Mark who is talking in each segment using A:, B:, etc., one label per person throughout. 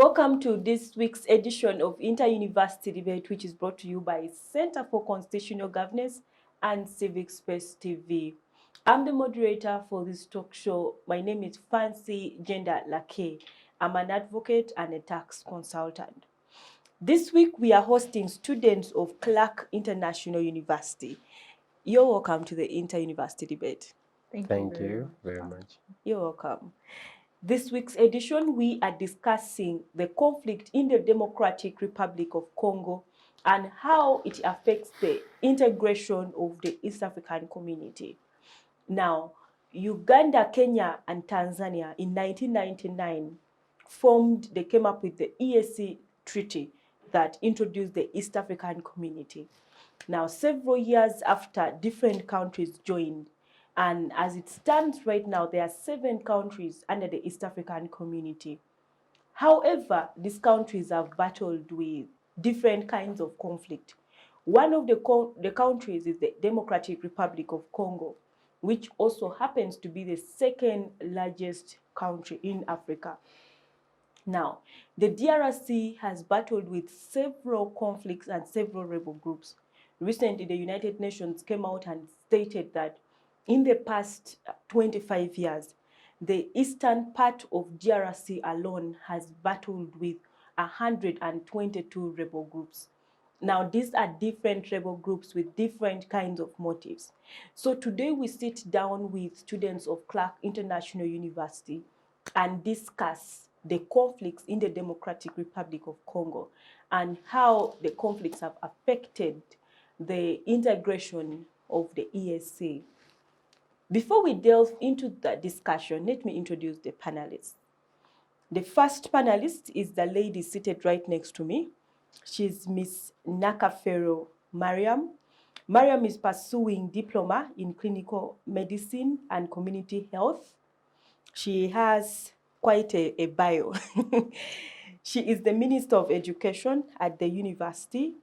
A: Welcome to this week's edition of Inter-University Debate, which is brought to you by Center for Constitutional Governance and Civic Space TV. I'm the moderator for this talk show. My name is Fancy Gender Lake. I'm an advocate and a tax consultant. This week, we are hosting students of Clarke International University. You're welcome to the Inter-University Debate.
B: Thank you very much.
A: You're welcome. This week's edition, we are discussing the conflict in the Democratic Republic of Congo and how it affects the integration of the East African community. Now, Uganda, Kenya, and Tanzania in 1999 they came up with the EAC Treaty that introduced the East African community. Now, several years after, different countries joined. And as it stands right now, there are 7 countries under the East African community. However, these countries have battled with different kinds of conflict. One of the countries is the Democratic Republic of Congo, which also happens to be the second largest country in Africa. Now, the DRC has battled with several conflicts and several rebel groups. Recently, the United Nations came out and stated that in the past 25 years, the eastern part of DRC alone has battled with 122 rebel groups. Now, these are different rebel groups with different kinds of motives. So today we sit down with students of Clarke International University and discuss the conflicts in the Democratic Republic of Congo and how the conflicts have affected the integration of the ESC. Before we delve into the discussion, let me introduce the panelists. The first panelist is the lady seated right next to me. She's Miss Nakafeero Mariam. Mariam is pursuing diploma in clinical medicine and community health. She has quite a bio. She is the Minister of Education at the university.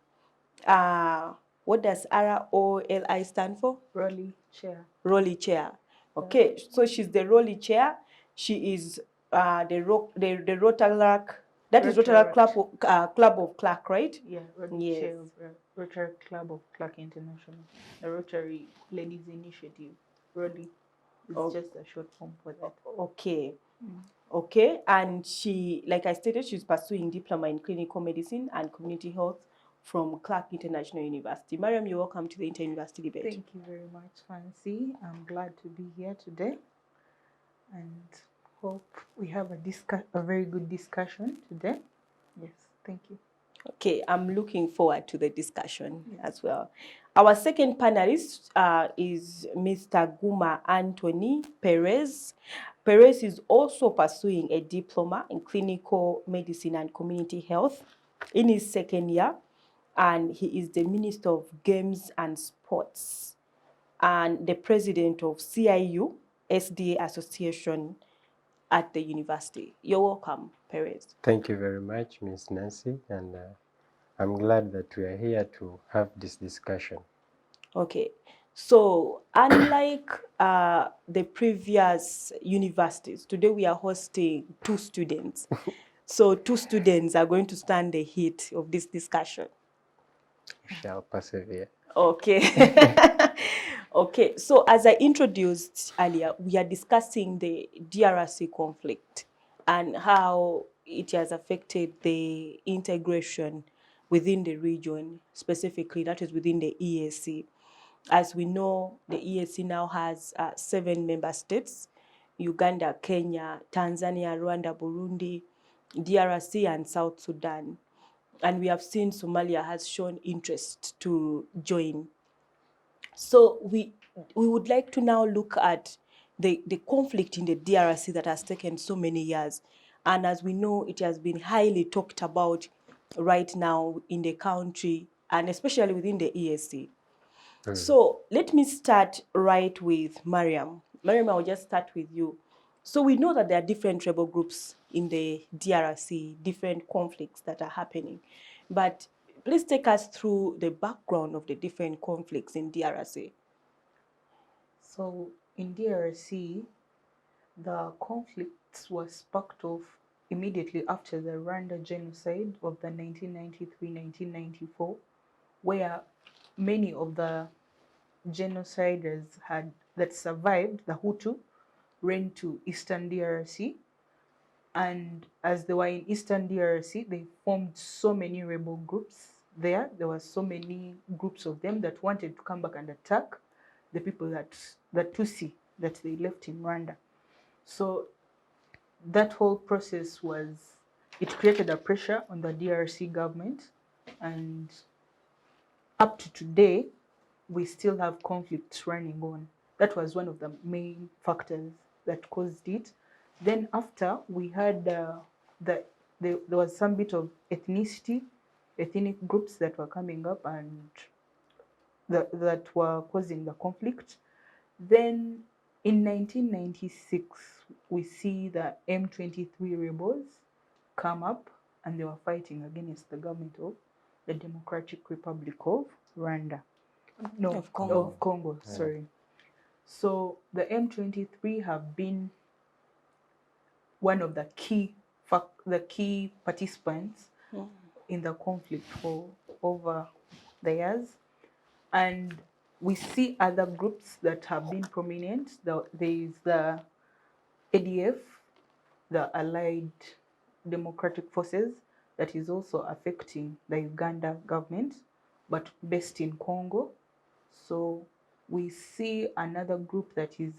A: What does ROLI stand for?
C: Rolly chair.
A: Rolly chair. Okay, so she's the Rolly chair. She is the Rotary. That is Rotary Club of Clarke, right?
C: Yeah, Rolly chair of Rotary Club of Clarke International. The Rotary Ladies Initiative. Rolly is just a short form for that.
A: Okay. Okay, and she, like I stated, she's pursuing diploma in clinical medicine and community health from Clarke International University. Mariam, you're welcome to the Inter-University Debate.
C: Thank you very much, Fancy. I'm glad to be here today and hope we have a very good discussion today. Yes, thank you.
A: Okay, I'm looking forward to the discussion as well. Our second panelist is Mr. Guma Antony Perez. Perez is also pursuing a diploma in clinical medicine and community health in his second year, and he is the Minister of Games and Sports and the President of CIU, SDA Association at the university. You're welcome, Perez.
B: Thank you very much, Ms. Nancy, and I'm glad that we are here to have this discussion.
A: Okay, so unlike the previous universities, today we are hosting 2 students. So 2 students are going to stand the heat of this discussion.
B: We shall persevere.
A: Okay. Okay, so as I introduced earlier, we are discussing the DRC conflict and how it has affected the integration within the region, specifically that is within the EAC. As we know, the EAC now has 7 member states: Uganda, Kenya, Tanzania, Rwanda, Burundi, DRC, and South Sudan. And we have seen Somalia has shown interest to join. So we would like to now look at the conflict in the DRC that has taken so many years. And as we know, it has been highly talked about right now in the country and especially within the EAC. So let me start right with Mariam. Mariam, I will just start with you. So we know that there are different rebel groups in the DRC, different conflicts that are happening. But please take us through the background of the different conflicts in DRC.
C: So in DRC, the conflicts were sparked off immediately after the Rwanda genocide of the 1993-1994, where many of the genociders that survived, the Hutu, ran to Eastern DRC. And as they were in Eastern DRC, they formed so many rebel groups there. There were so many groups of them that wanted to come back and attack the people the Tutsi that they left in Rwanda. So that whole process it created a pressure on the DRC government, and up to today, we still have conflicts running on. That was one of the main factors that caused it. Then after, we had there was some bit of ethnic groups that were coming up and that were causing the conflict. Then in 1996, we see the M23 rebels come up, and they were fighting against the government of the Democratic Republic of Rwanda. No,
A: Of Congo.
C: Congo, sorry. So the M23 have been one of the key participants in the conflict for over the years. And we see other groups that have been prominent. There is the ADF, the Allied Democratic Forces, that is also affecting the Uganda government, but based in Congo. So we see another group that is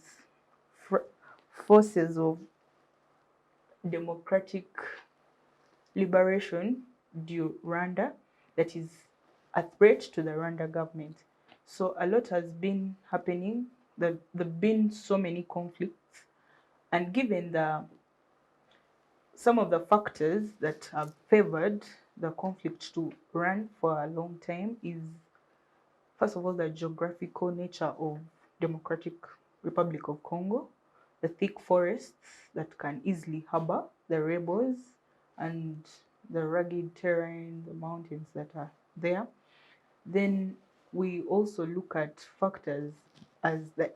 C: Forces of Democratic Liberation du Rwanda, that is a threat to the Rwanda government. So a lot has been happening. There have been so many conflicts, and given some of the factors that have favored the conflict to run for a long time is, first of all, the geographical nature of Democratic Republic of Congo, the thick forests that can easily harbor the rebels, and the rugged terrain, the mountains that are there. Then we also look at factors as the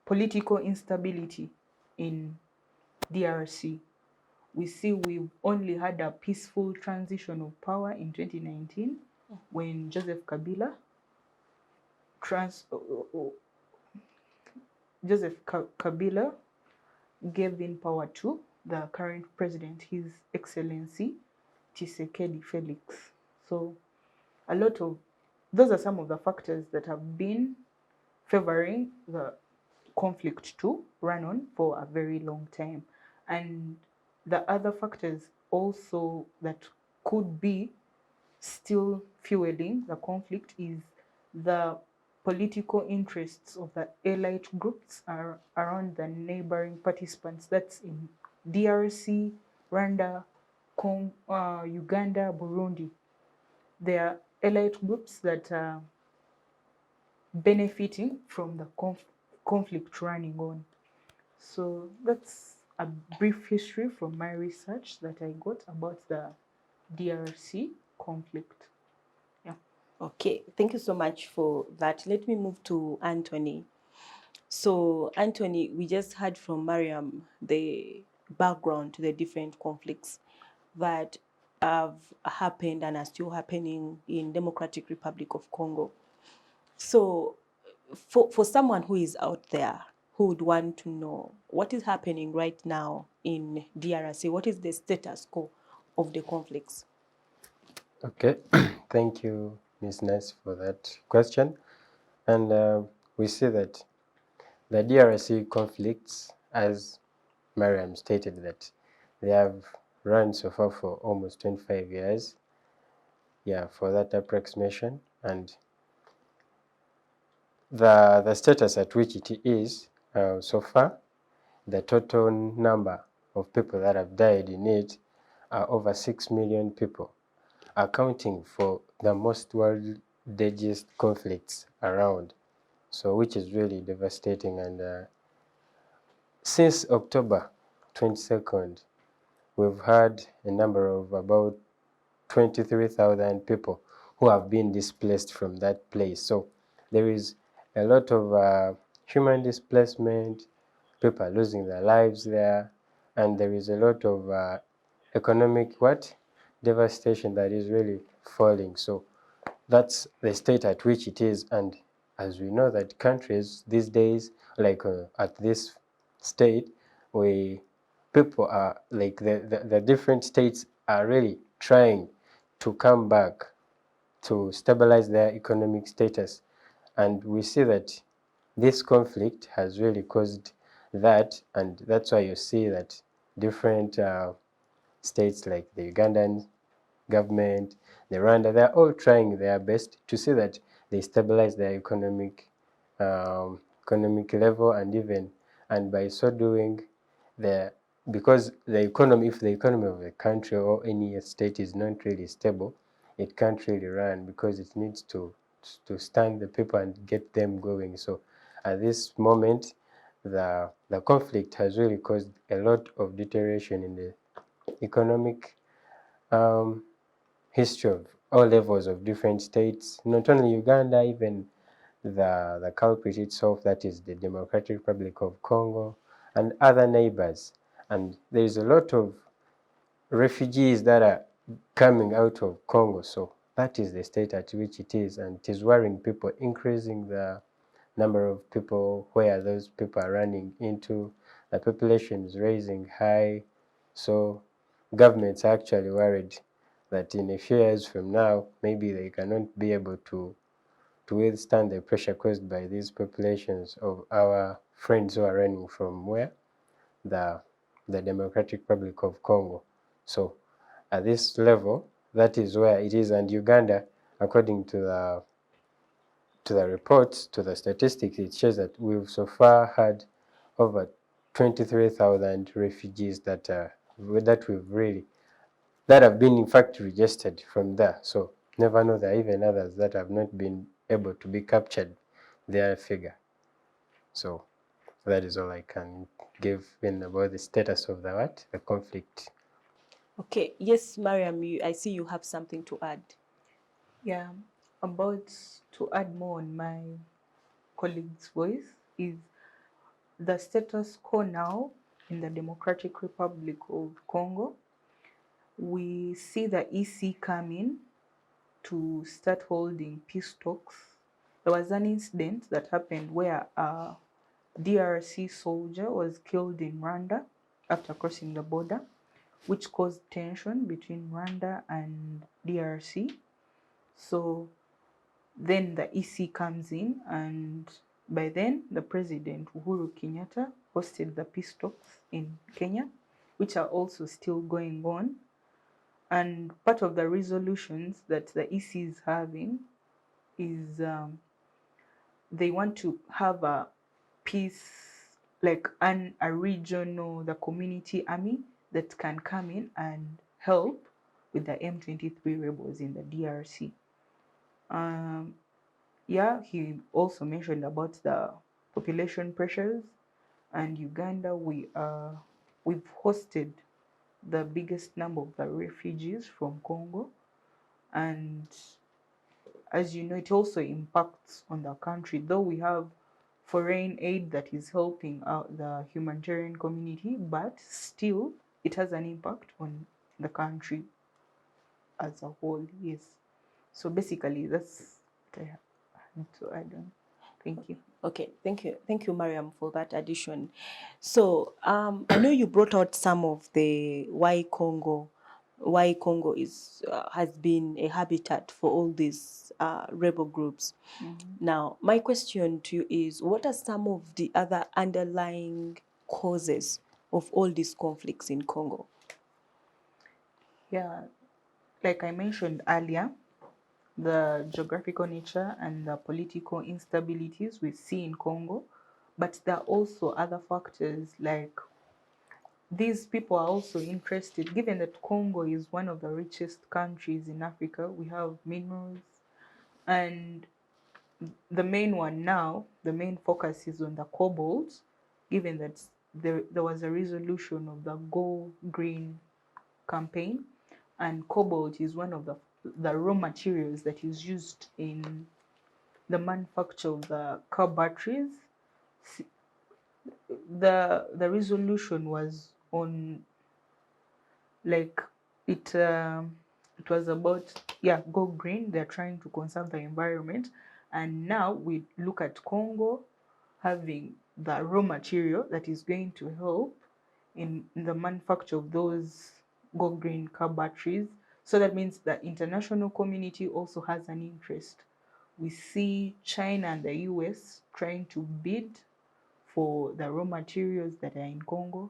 C: political instability in DRC. We see we've only had a peaceful transition of power in 2019 when Joseph Kabila gave in power to the current president, His Excellency Tshisekedi Felix. So those are some of the factors that have been favoring the conflict to run on for a very long time. And the other factors also that could be still fueling the conflict is the political interests of the elite groups around the neighboring participants. That's in DRC, Rwanda, Uganda, Burundi. There are elite groups that are benefiting from the conflict running on. So that's a brief history from my research that I got about the DRC conflict. Yeah.
A: Okay, thank you so much for that. Let me move to Anthony. So, Anthony, we just heard from Mariam the background to the different conflicts that have happened and are still happening in Democratic Republic of Congo. So, for someone who is out there who would want to know what is happening right now in DRC, what is the status quo of the conflicts?
B: Okay, thank you, Ms. Ness, for that question. And we see that the DRC conflicts, as Mariam stated, that they have run so far for almost 25 years. Yeah, for that approximation. And the status at which it is so far, the total number of people that have died in it are over 6 million people, accounting for the most world-deadliest conflicts around. So, which is really devastating. And since October 22nd, we've had a number of about 23,000 people who have been displaced from that place. So there is a lot of human displacement, people are losing their lives there, and there is a lot of economic what? Devastation that is really falling. So that's the state at which it is. And as we know that countries these days, like at this state, people are like the different states are really trying to come back to stabilize their economic status. And we see that this conflict has really caused that, and that's why you see that different states like the Ugandan government, the Rwanda, they're all trying their best to see that they stabilize their economic level, and by so doing, the because the economy, if the economy of a country or any state is not really stable, it can't really run because it needs to stand the people and get them going. So at this moment, the conflict has really caused a lot of deterioration in the economic history of all levels of different states, not only Uganda, even the culprit itself, that is the Democratic Republic of Congo, and other neighbors. And there is a lot of refugees that are coming out of Congo. So that is the state at which it is, and it is worrying people, increasing the number of people where those people are running into. The population is rising high. So governments are actually worried that in a few years from now, maybe they cannot be able to withstand the pressure caused by these populations of our friends who are running from where? The Democratic Republic of Congo. So at this level, that is where it is. And Uganda, according to the reports, to the statistics, it shows that we've so far had over 23,000 refugees that have been in fact registered from there. So never know, there are even others that have not been able to be captured, their figure. So that is all I can give in about the status of the conflict.
A: Okay, yes, Mariam, I see you have something to add.
C: Yeah, about to add more on my colleague's voice is the status quo now in the Democratic Republic of Congo. We see the EC coming to start holding peace talks. There was an incident that happened where a DRC soldier was killed in Rwanda after crossing the border, which caused tension between Rwanda and DRC. So then the EC comes in, and by then the president Uhuru Kenyatta hosted the peace talks in Kenya, which are also still going on. And part of the resolutions that the EC is having is they want to have a peace, like a regional, the community army that can come in and help with the M23 rebels in the DRC. Yeah, he also mentioned about the population pressures, and Uganda, we've hosted the biggest number of the refugees from Congo, and as you know, it also impacts on the country. Though we have foreign aid that is helping out the humanitarian community, but still it has an impact on the country as a whole. Yes. So basically, that's what I had to add on. Thank you.
A: Okay, thank you, Mariam, for that addition. So I know you brought out some of the why Congo is has been a habitat for all these rebel groups. Now, my question to you is, what are some of the other underlying causes of all these conflicts in Congo?
C: Yeah, like I mentioned earlier, the geographical nature and the political instabilities we see in Congo, but there are also other factors like these people are also interested, given that Congo is one of the richest countries in Africa, we have minerals, and the main one now, the main focus is on the cobalt, given that there was a resolution of the Go Green campaign, and cobalt is one of the raw materials that is used in the manufacture of the car batteries. The resolution was on like it was about, go green. They're trying to conserve the environment, and now we look at Congo having the raw material that is going to help in the manufacture of those go green car batteries. So that means the international community also has an interest. We see China and the US trying to bid for the raw materials that are in Congo.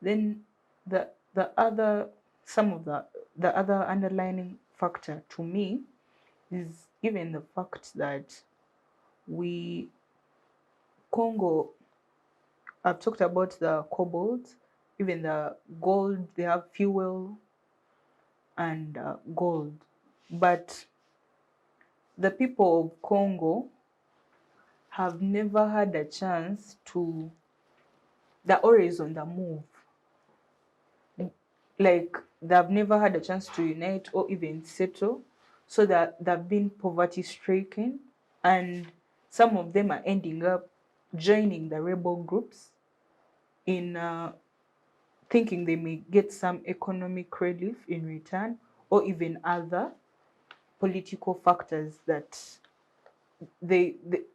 C: Then the other some of the other underlying factor to me is even the fact that we Congo, I've talked about the cobalt, even the gold, they have fuel and gold. But the people of Congo have never had a chance to, they're always on the move. Like they've never had a chance to unite or even settle, so that they've been poverty stricken, and some of them are ending up joining the rebel groups in thinking they may get some economic relief in return, or even other political factors that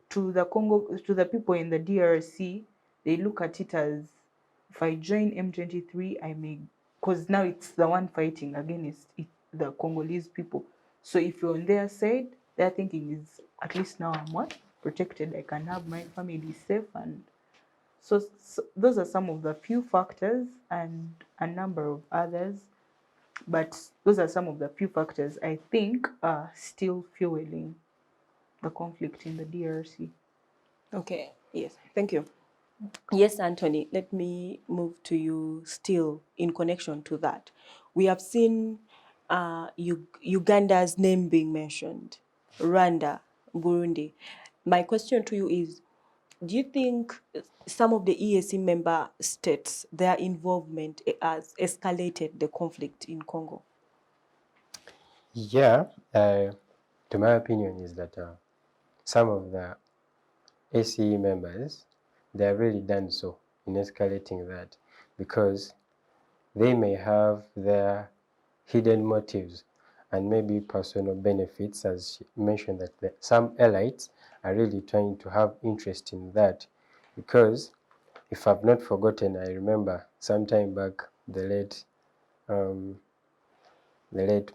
C: to the Congo, to the people in the DRC, they look at it as, if I join M23, I may, because now it's the one fighting against the Congolese people. So if you're on their side, their thinking is, at least now I'm what? Protected, I can have my family safe. And so those are some of the few factors and a number of others. But those are some of the few factors I think are still fueling the conflict in the DRC.
A: Okay, yes, thank you. Yes, Anthony, let me move to you still in connection to that. We have seen Uganda's name being mentioned, Rwanda, Burundi. My question to you is, do you think some of the EAC member states, their involvement has escalated the conflict in Congo?
B: Yeah, to my opinion is that some of the ACE members, they have really done so in escalating that, because they may have their hidden motives and maybe personal benefits, as you mentioned, that some elites are really trying to have interest in that. Because if I've not forgotten, I remember some time back the late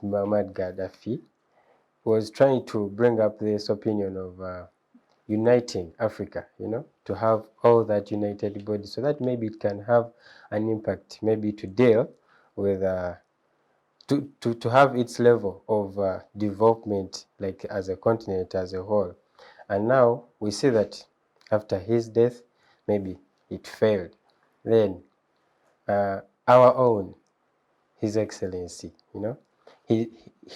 B: Muammar Gaddafi was trying to bring up this opinion of uniting Africa, to have all that united body, so that maybe it can have an impact, maybe to deal with, to have its level of development, like as a continent as a whole. And now we see that after his death, maybe it failed. Then our own, His Excellency, he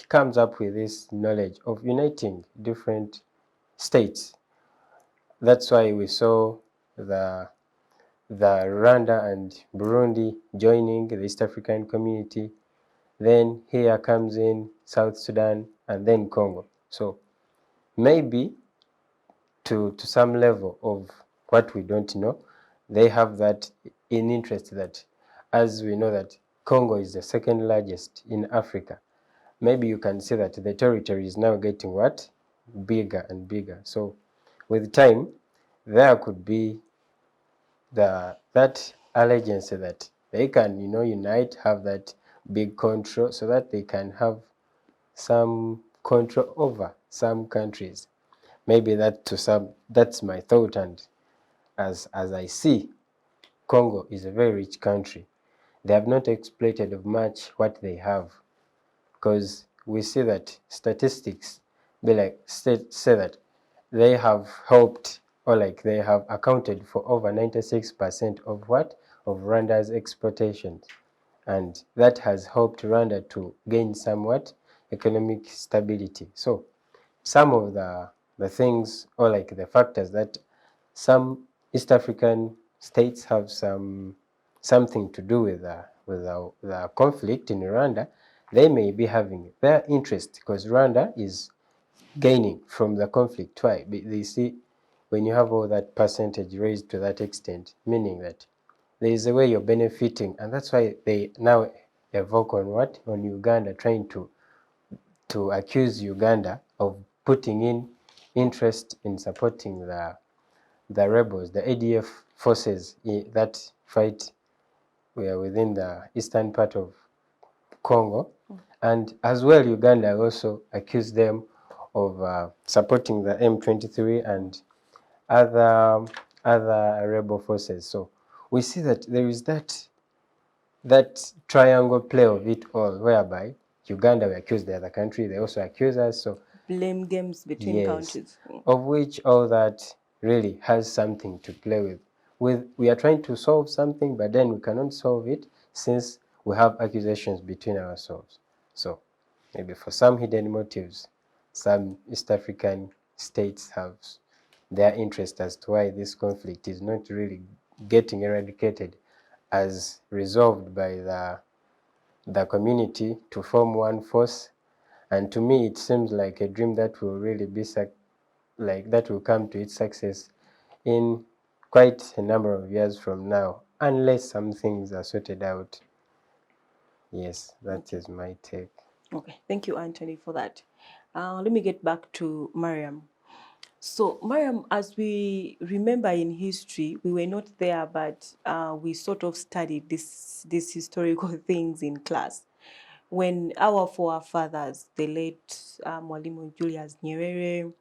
B: comes up with this knowledge of uniting different states. That's why we saw the Rwanda and Burundi joining the East African community. Then here comes in South Sudan and then Congo. So maybe to some level of what we don't know, they have that in interest, that as we know that Congo is the second largest in Africa, maybe you can see that the territory is now getting what? Bigger and bigger. So with time, there could be that allegiance that they can, unite, have that big control, so that they can have some control over some countries. Maybe that's my thought. And as I see, Congo is a very rich country. They have not exploited of much what they have, because we see that statistics say that they have helped, or like they have accounted for over 96% of Rwanda's exportations. And that has helped Rwanda to gain somewhat economic stability. So some of the things, or like the factors that some East African states have something to do with the conflict in Rwanda, they may be having their interest, because Rwanda is gaining from the conflict. Why? They see, when you have all that percentage raised to that extent, meaning that there is a way you're benefiting, and that's why they now evoke on what? On Uganda, trying to accuse Uganda of putting in interest in supporting the rebels, the ADF forces that fight within the eastern part of Congo. And as well, Uganda also accused them of supporting the M23 and other rebel forces. So we see that there is that triangle play of it all, whereby Uganda will accuse the other country, they also accuse us. So
A: Blame games between
B: yes,
A: countries.
B: of which all that really has something to play with. We are trying to solve something, but then we cannot solve it since we have accusations between ourselves. So maybe for some hidden motives, some East African states have their interest as to why this conflict is not really getting eradicated as resolved by the community to form one force. And to me, it seems like a dream that will really be that will come to its success in quite a number of years from now, unless some things are sorted out. Yes, that is my take.
A: Okay, thank you, Anthony, for that. Let me get back to Mariam. So, Mariam, as we remember in history, we were not there, but we sort of studied these historical things in class. When our forefathers, the late Mwalimu Julius Nyerere,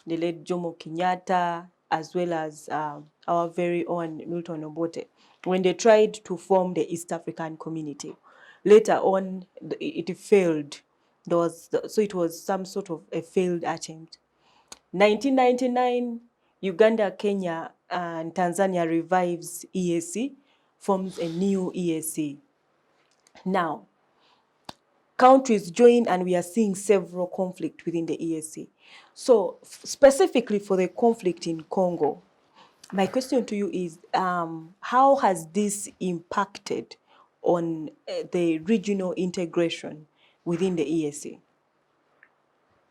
A: the late Jomo Kenyatta, as well as our very own Milton Obote, when they tried to form the East African community, later on it failed. So it was some sort of a failed attempt. 1999, Uganda, Kenya, and Tanzania revives EAC, forms a new EAC. Now, countries join and we are seeing several conflicts within the EAC. So specifically for the conflict in Congo, my question to you is, how has this impacted on the regional integration within the EAC?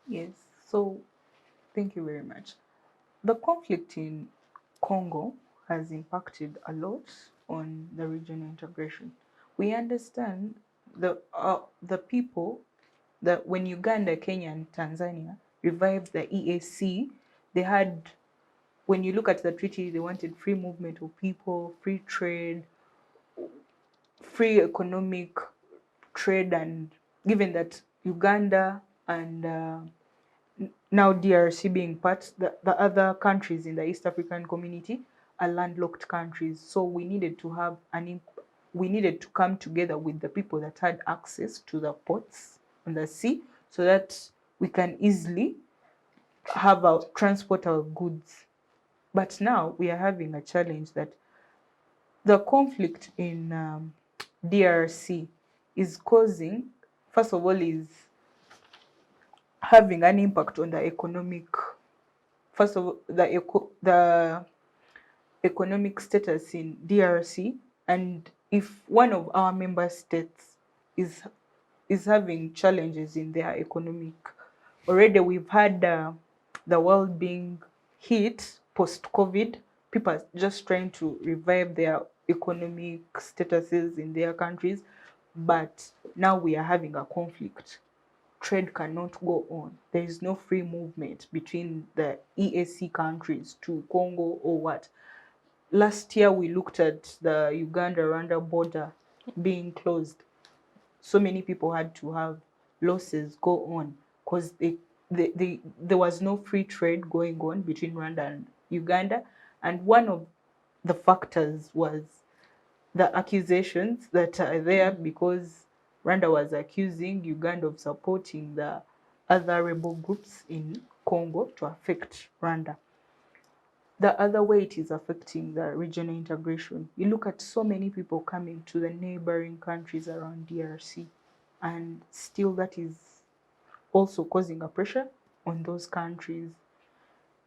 C: Yes, so thank you very much. The conflict in Congo has impacted a lot on the regional integration. We understand the people that when Uganda, Kenya, and Tanzania revived the EAC, they had, when you look at the treaty, they wanted free movement of people, free trade, free economic trade, and given that Uganda and now DRC being part, the other countries in the East African community are landlocked countries. So we needed to have we needed to come together with the people that had access to the ports on the sea so that we can easily have our transport our goods. But now we are having a challenge that the conflict in DRC is causing, first of all, is having an impact on the economic, first of all, the economic status in DRC. And if one of our member states is having challenges in their economic, already we've had the world being hit post-COVID, people are just trying to revive their economic statuses in their countries, but now we are having a conflict. Trade cannot go on. There is no free movement between the EAC countries to Congo or what. Last year, we looked at the Uganda-Rwanda border being closed. So many people had to have losses go on because there was no free trade going on between Rwanda and Uganda. And one of the factors was the accusations that are there because Rwanda was accusing Uganda of supporting the other rebel groups in Congo to affect Rwanda. The other way it is affecting the regional integration, you look at so many people coming to the neighboring countries around DRC, and still that is also causing a pressure on those countries.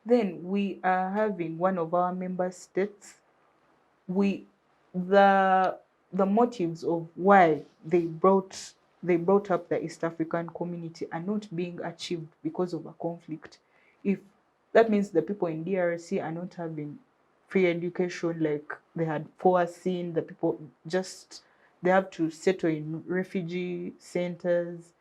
C: Then we are having one of our member states, the motives of why they brought up the East African community are not being achieved because of a conflict. If that means the people in DRC are not having free education like they had foreseen, the people just they have to settle in refugee centers.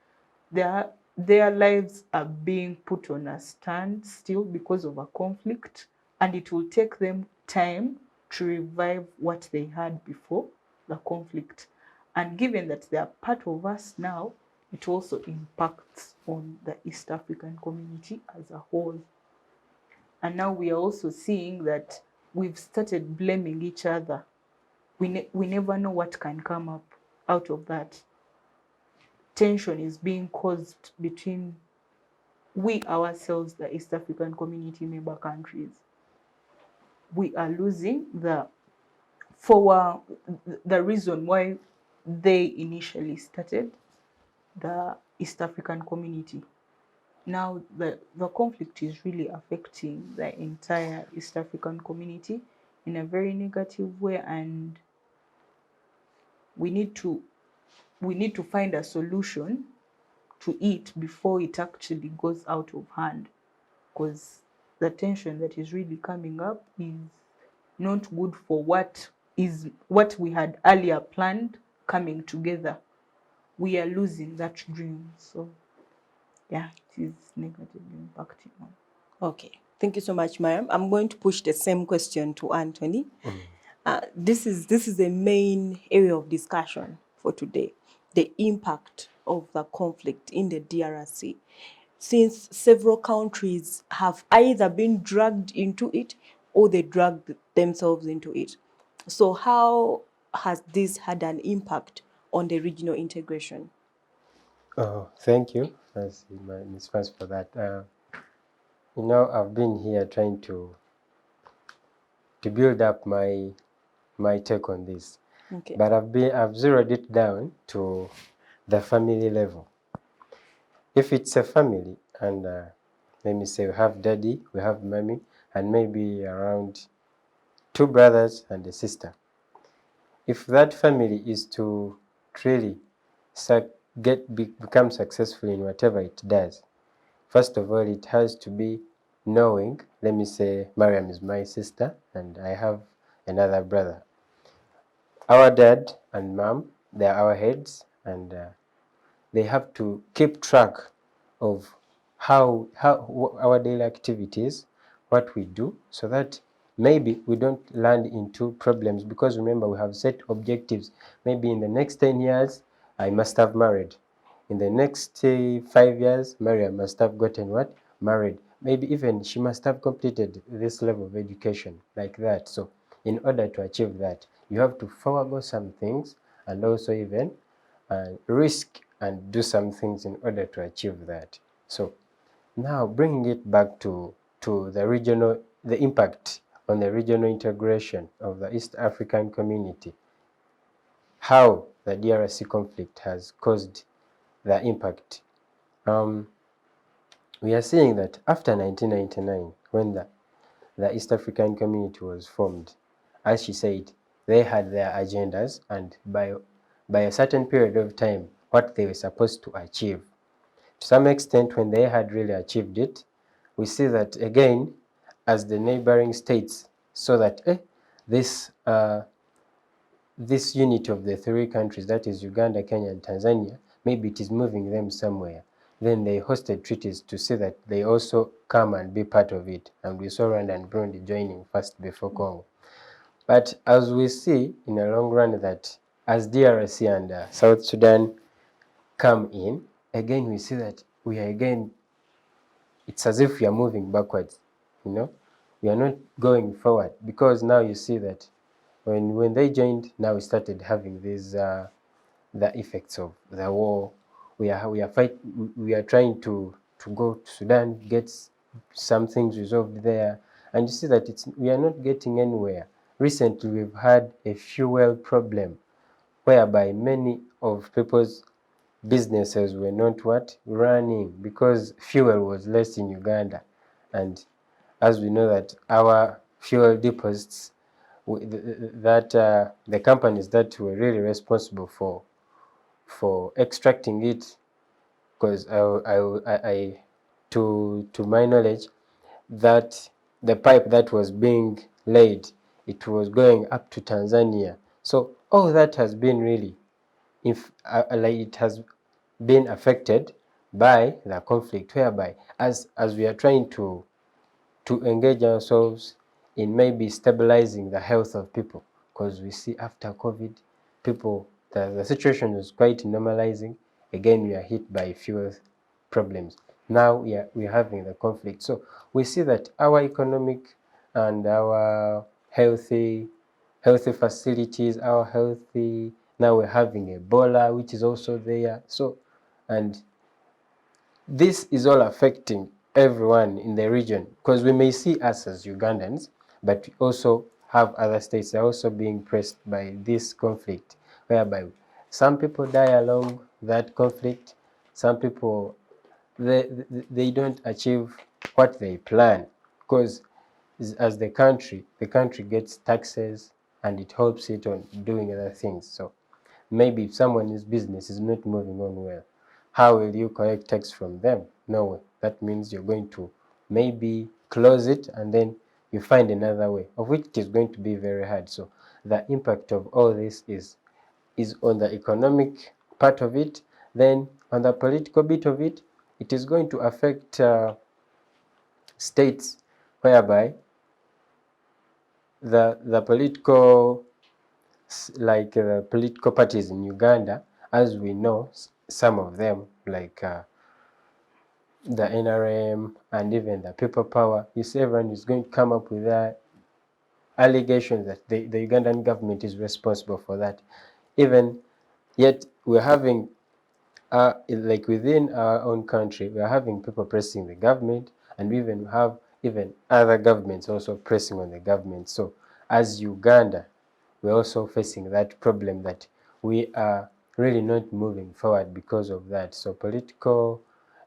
C: Their lives are being put on a standstill because of a conflict, and it will take them time to revive what they had before the conflict. And given that they are part of us now, it also impacts on the East African community as a whole. And now we are also seeing that we've started blaming each other. We never know what can come up out of that. Tension is being caused between we ourselves, the East African community member countries. We are losing the reason why they initially started the East African community. Now the conflict is really affecting the entire East African community in a very negative way, and we need to find a solution to it before it actually goes out of hand, because the tension that is really coming up is not good for what we had earlier planned coming together. We are losing that dream. So yeah, it is negatively impacting on.
A: Okay, thank you so much, Mariam. I'm going to push the same question to Anthony. This is the main area of discussion for today, the impact of the conflict in the DRC, since several countries have either been dragged into it or they dragged themselves into it. So how has this had an impact on the regional integration?
B: Oh, thank you, Ms. Fans, for that. You know, I've been here trying to build up my take on this,
A: Okay.
B: but I've zeroed it down to the family level. If it's a family, and let me say we have daddy, we have mommy, and maybe around 2 brothers and a sister. If that family is to really become successful in whatever it does, first of all, it has to be knowing, let me say Mariam is my sister and I have another brother. Our dad and mom, they are our heads, and they have to keep track of how our daily activities, what we do, so that maybe we don't land into problems, because remember, we have set objectives. Maybe in the next 10 years, I must have married. In the next 5 years, Maria must have gotten what? Married. Maybe even she must have completed this level of education, like that. So in order to achieve that, you have to forego some things, and also even risk and do some things in order to achieve that. So now bringing it back to the impact on the regional integration of the East African community, how the DRC conflict has caused the impact. We are seeing that after 1999, when the East African community was formed, as she said, they had their agendas, and by a certain period of time, what they were supposed to achieve. To some extent, when they had really achieved it, we see that again, as the neighboring states saw that this unit of the 3 countries, that is Uganda, Kenya, and Tanzania, maybe it is moving them somewhere. Then they hosted treaties to see that they also come and be part of it. And we saw Rwanda and Burundi joining first before Congo. But as we see in the long run, that as DRC and South Sudan come in, again we see that we are again, it's as if we are moving backwards, you know. We are not going forward, because now you see that when they joined, now we started having these the effects of the war. We are trying to go to Sudan, get some things resolved there, and you see that we are not getting anywhere. Recently, we've had a fuel problem, whereby many of people's businesses were not running, because fuel was less in Uganda. And as we know that our fuel deposits, the companies that were really responsible for extracting it, because to my knowledge, that the pipe that was being laid, it was going up to Tanzania. So all that has been really if like it has been affected by the conflict, whereby as we are trying to engage ourselves in maybe stabilizing the health of people, because we see after COVID, people, the situation is quite normalizing. Again, we are hit by fuel problems. Now we are having the conflict. So we see that our economic and our healthy facilities, our healthy, now we're having Ebola, which is also there. So, and this is all affecting everyone in the region, because we may see us as Ugandans, but we also have other states that are also being pressed by this conflict, whereby some people die along that conflict, some people, they don't achieve what they plan, because as the country gets taxes and it helps it on doing other things. So maybe if someone's business is not moving on well, how will you collect tax from them? No way. That means you're going to maybe close it and then you find another way, of which it is going to be very hard. So the impact of all this is on the economic part of it. Then on the political bit of it, it is going to affect states, whereby the political, like political parties in Uganda, as we know, some of them, like the NRM and even the People Power, you see everyone is going to come up with that allegation that the Ugandan government is responsible for that. Even yet, we're having, like within our own country, we're having people pressing the government, and we even have even other governments also pressing on the government. So as Uganda, we're also facing that problem that we are really not moving forward because of that. So political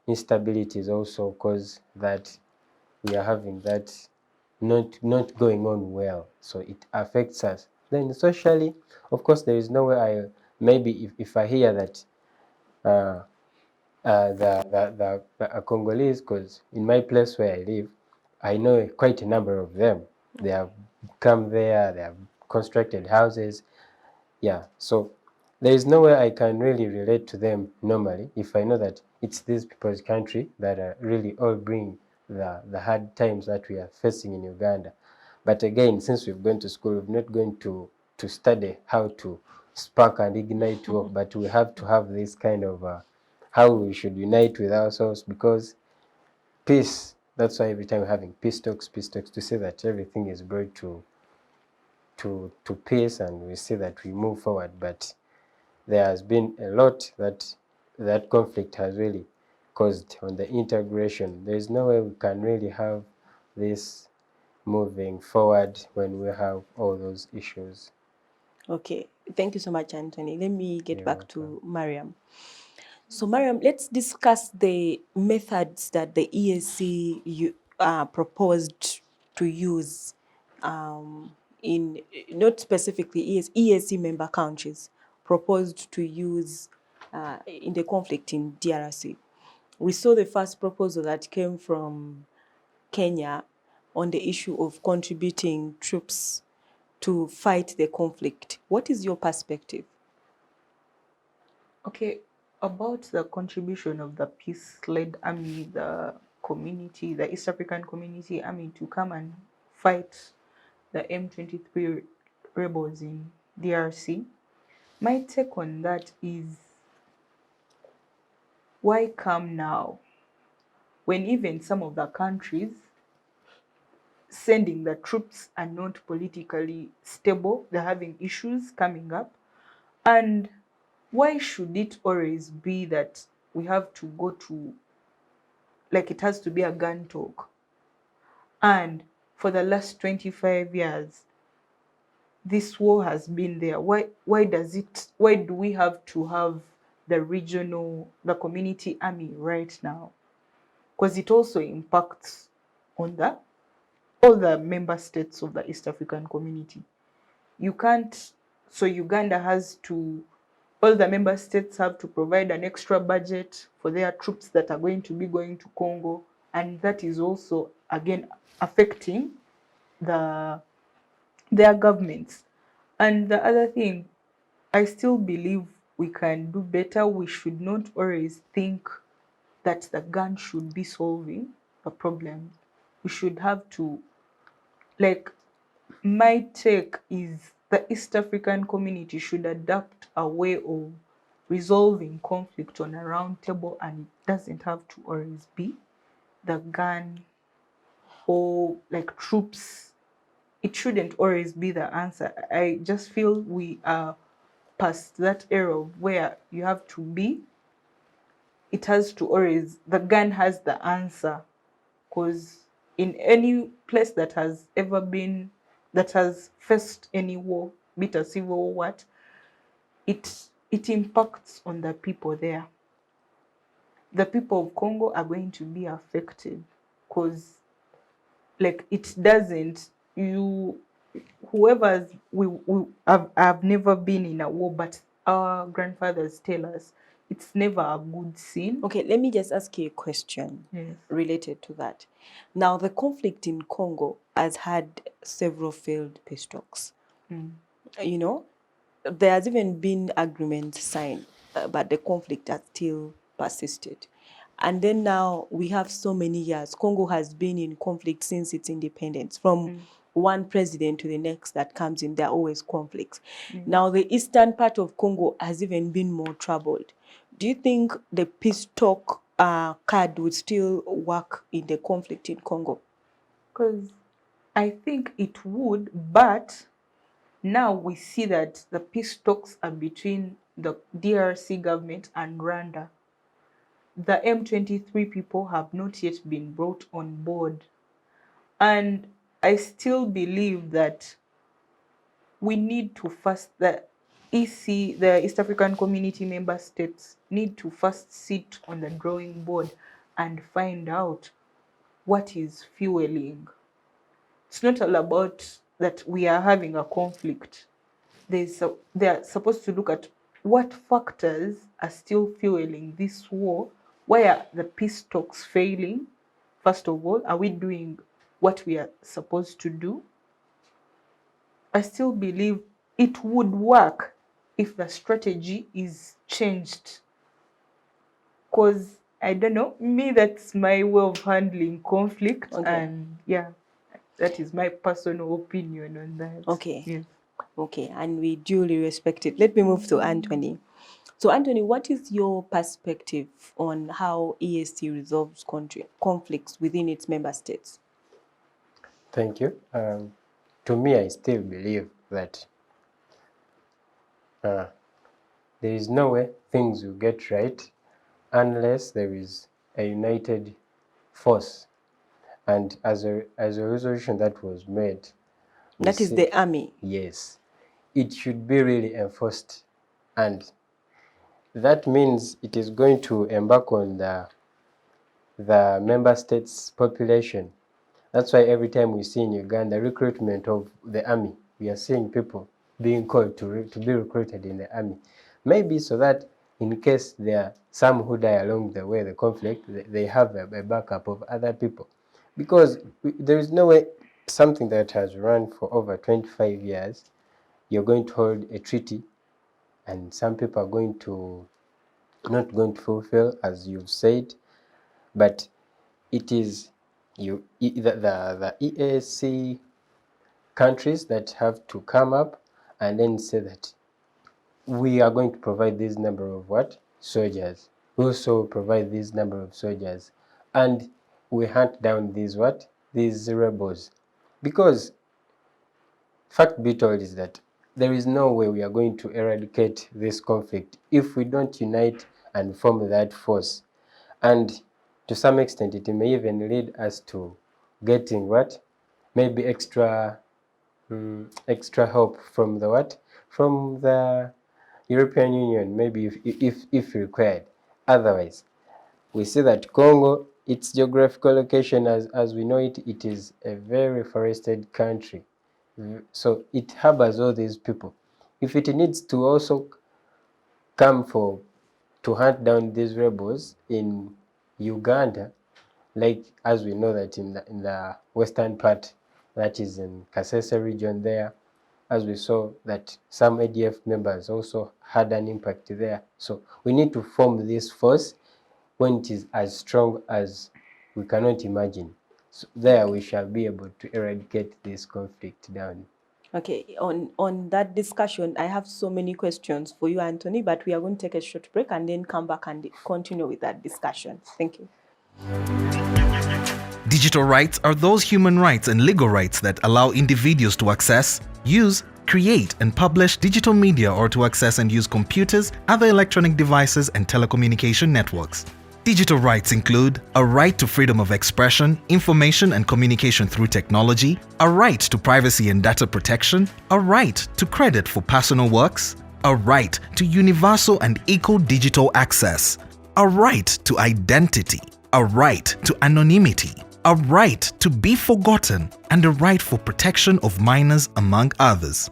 B: instability is also cause that we are having that not going on well. So it affects us. Then socially, of course, there is no way maybe if I hear that the Congolese, because in my place where I live, I know quite a number of them. They have come there, they have constructed houses. Yeah, so there is no way I can really relate to them normally if I know that it's these people's country that are really all bringing the hard times that we are facing in Uganda. But again, since we've gone to school, we're not going to study how to spark and ignite work, but we have to have this kind of how we should unite with ourselves, because peace, that's why every time we're having peace talks, to say that everything is brought to peace and we see that we move forward. But there has been a lot that conflict has really caused on the integration. There is no way we can really have this moving forward when we have all those issues.
A: Okay, thank you so much, Anthony. Let me get
B: You're
A: back
B: welcome.
A: to Mariam. So, Mariam, let's discuss the methods that the EAC proposed to use in, not specifically EAC member countries, proposed to use in the conflict in DRC. We saw the first proposal that came from Kenya on the issue of contributing troops to fight the conflict. What is your perspective?
C: Okay, about the contribution of the peace-led army, the community, the East African Community Army to come and fight the M23 rebels in DRC, my take on that is, why come now when even some of the countries sending the troops are not politically stable, they're having issues coming up? And why should it always be that we have to go to, like, it has to be a gun talk? And for the last 25 years, this war has been there. Why do we have to have the community army right now? Because it also impacts on all the member states of the East African Community. You can't, so Uganda has to, all the member states have to provide an extra budget for their troops that are going to be going to Congo, and that is also again affecting their governments. And the other thing, I still believe we can do better. We should not always think that the gun should be solving the problem. We should have to, like, my take is the East African community should adopt a way of resolving conflict on a round table, and it doesn't have to always be the gun or like troops. It shouldn't always be the answer. I just feel we are past that era of where you have to be. It has to always, the gun has the answer, because in any place that has ever been, that has faced any war, be it a civil war, what, it impacts on the people there. The people of Congo are going to be affected, because like it doesn't, you, whoever's, I've never been in a war, but our grandfathers tell us it's never a good scene.
A: Okay, let me just ask you a question
C: Yes.
A: related to that. Now, the conflict in Congo has had several failed peace talks. You know, there has even been agreements signed, but the conflict has still persisted. And then now we have so many years. Congo has been in conflict since its independence. From one president to the next that comes in, there are always conflicts. Now the eastern part of Congo has even been more troubled. Do you think the peace talk card would still work in the conflict in Congo?
C: Because I think it would, but now we see that the peace talks are between the DRC government and Rwanda. The M23 people have not yet been brought on board. And I still believe that we need to first, the EC, the East African Community member states, need to first sit on the drawing board and find out what is fueling. It's not all about that we are having a conflict. They are supposed to look at what factors are still fueling this war. Why are the peace talks failing? First of all, are we doing what we are supposed to do? I still believe it would work if the strategy is changed. Because, I don't know, me, that's my way of handling conflict.
A: Okay.
C: And yeah, that is my personal opinion on that.
A: Okay.
C: Yeah.
A: Okay, and we duly respect it. Let me move to Anthony. So, Anthony, what is your perspective on how EST resolves conflicts within its member states?
B: Thank you. To me, I still believe that there is no way things will get right unless there is a united force. And as a resolution that was made,
A: That is the army.
B: yes, it should be really enforced, and that means it is going to embark on the member states' population. That's why every time we see in Uganda recruitment of the army, we are seeing people being called to be recruited in the army. Maybe so that in case there are some who die along the way, the conflict, they have a backup of other people. Because there is no way something that has run for over 25 years, you're going to hold a treaty and some people are going to not going to fulfill, as you've said, but it is the EAC countries that have to come up and then say that we are going to provide this number of what? Soldiers. We also provide this number of soldiers. And we hunt down these what? These rebels. Because fact be told is that there is no way we are going to eradicate this conflict if we don't unite and form that force. And to some extent, it may even lead us to getting what? Maybe extra help from the what? From the European Union, maybe if required. Otherwise, we see that Congo, its geographical location as we know it, it is a very forested country. So it harbors all these people. If it needs to also come to hunt down these rebels in Uganda, like as we know that in the western part, that is in Kasese region there, as we saw that some ADF members also had an impact there. So we need to form this force when it is as strong as we cannot imagine. So there we shall be able to eradicate this conflict down.
A: Okay, on that discussion, I have so many questions for you, Anthony, but we are going to take a short break and then come back and continue with that discussion. Thank you.
D: Digital rights are those human rights and legal rights that allow individuals to access, use, create, and publish digital media or to access and use computers, other electronic devices, and telecommunication networks. Digital rights include a right to freedom of expression, information and communication through technology, a right to privacy and data protection, a right to credit for personal works, a right to universal and equal digital access, a right to identity, a right to anonymity, a right to be forgotten, and a right for protection of minors, among others.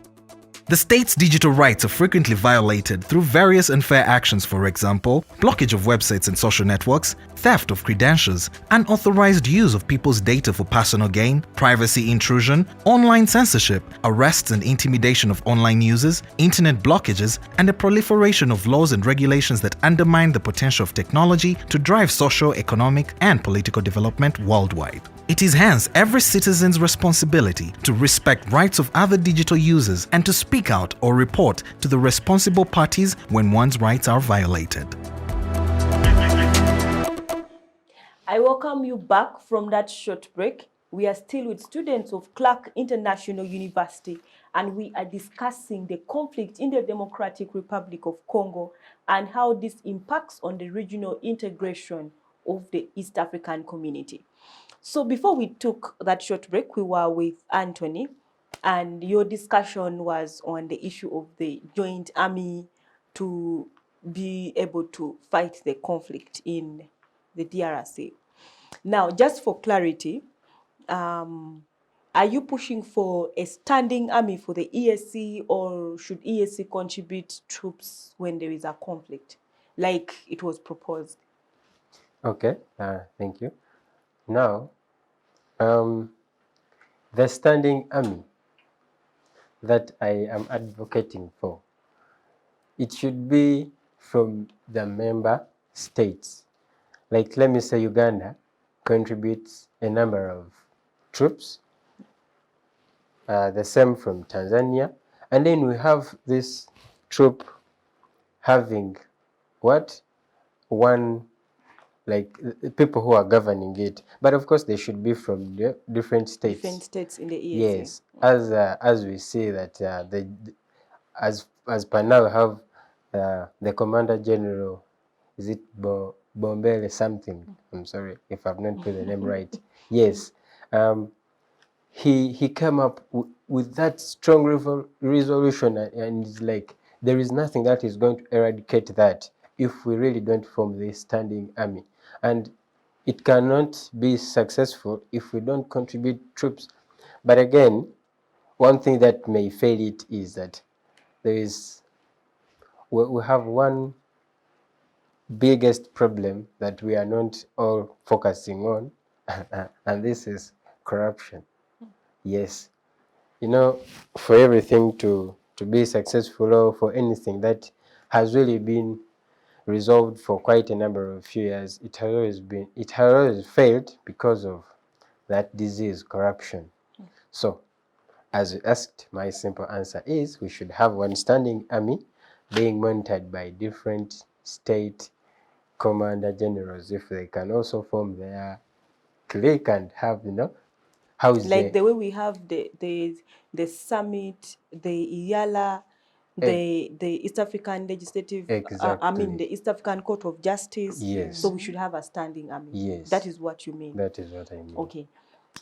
D: The state's digital rights are frequently violated through various unfair actions, for example, blockage of websites and social networks, theft of credentials, unauthorized use of people's data for personal gain, privacy intrusion, online censorship, arrests and intimidation of online users, internet blockages, and the proliferation of laws and regulations that undermine the potential of technology to drive social, economic, and political development worldwide. It is hence every citizen's responsibility to respect rights of other digital users and to speak out or report to the responsible parties when one's rights are violated.
A: I welcome you back from that short break. We are still with students of Clarke International University, and we are discussing the conflict in the Democratic Republic of Congo and how this impacts on the regional integration of the East African community. So before we took that short break, we were with Anthony, and your discussion was on the issue of the joint army to be able to fight the conflict in the DRC. Now, just for clarity, are you pushing for a standing army for the EAC, or should EAC contribute troops when there is a conflict, like it was proposed?
B: Okay, thank you. Now, the standing army that I am advocating for, it should be from the member states. Like, let me say Uganda contributes a number of troops, the same from Tanzania, and then we have this troop having what? One, like people who are governing it, but of course they should be from the different states.
A: Different states in the EAC.
B: Yes, as we see that as per now have the Commander General, is it Bombele something? I'm sorry if I've not put the name right. Yes, he came up with that strong resolution, and it's like there is nothing that is going to eradicate that if we really don't form this standing army, and it cannot be successful if we don't contribute troops. But again, one thing that may fail it is that we have one biggest problem that we are not all focusing on, and this is corruption. Yes, you know, for everything to be successful, or for anything that has really been resolved for quite a number of years, it has always failed because of that disease, corruption. So, as you asked, my simple answer is we should have one standing army being monitored by different state commander generals, if they can also form their clique and have, how is
A: like the way we have the summit, the IALA, the East African Legislative,
B: exactly.
A: the East African Court of Justice.
B: Yes.
A: So we should have a standing army.
B: Yes.
A: That is what you mean.
B: That is what I mean.
A: Okay.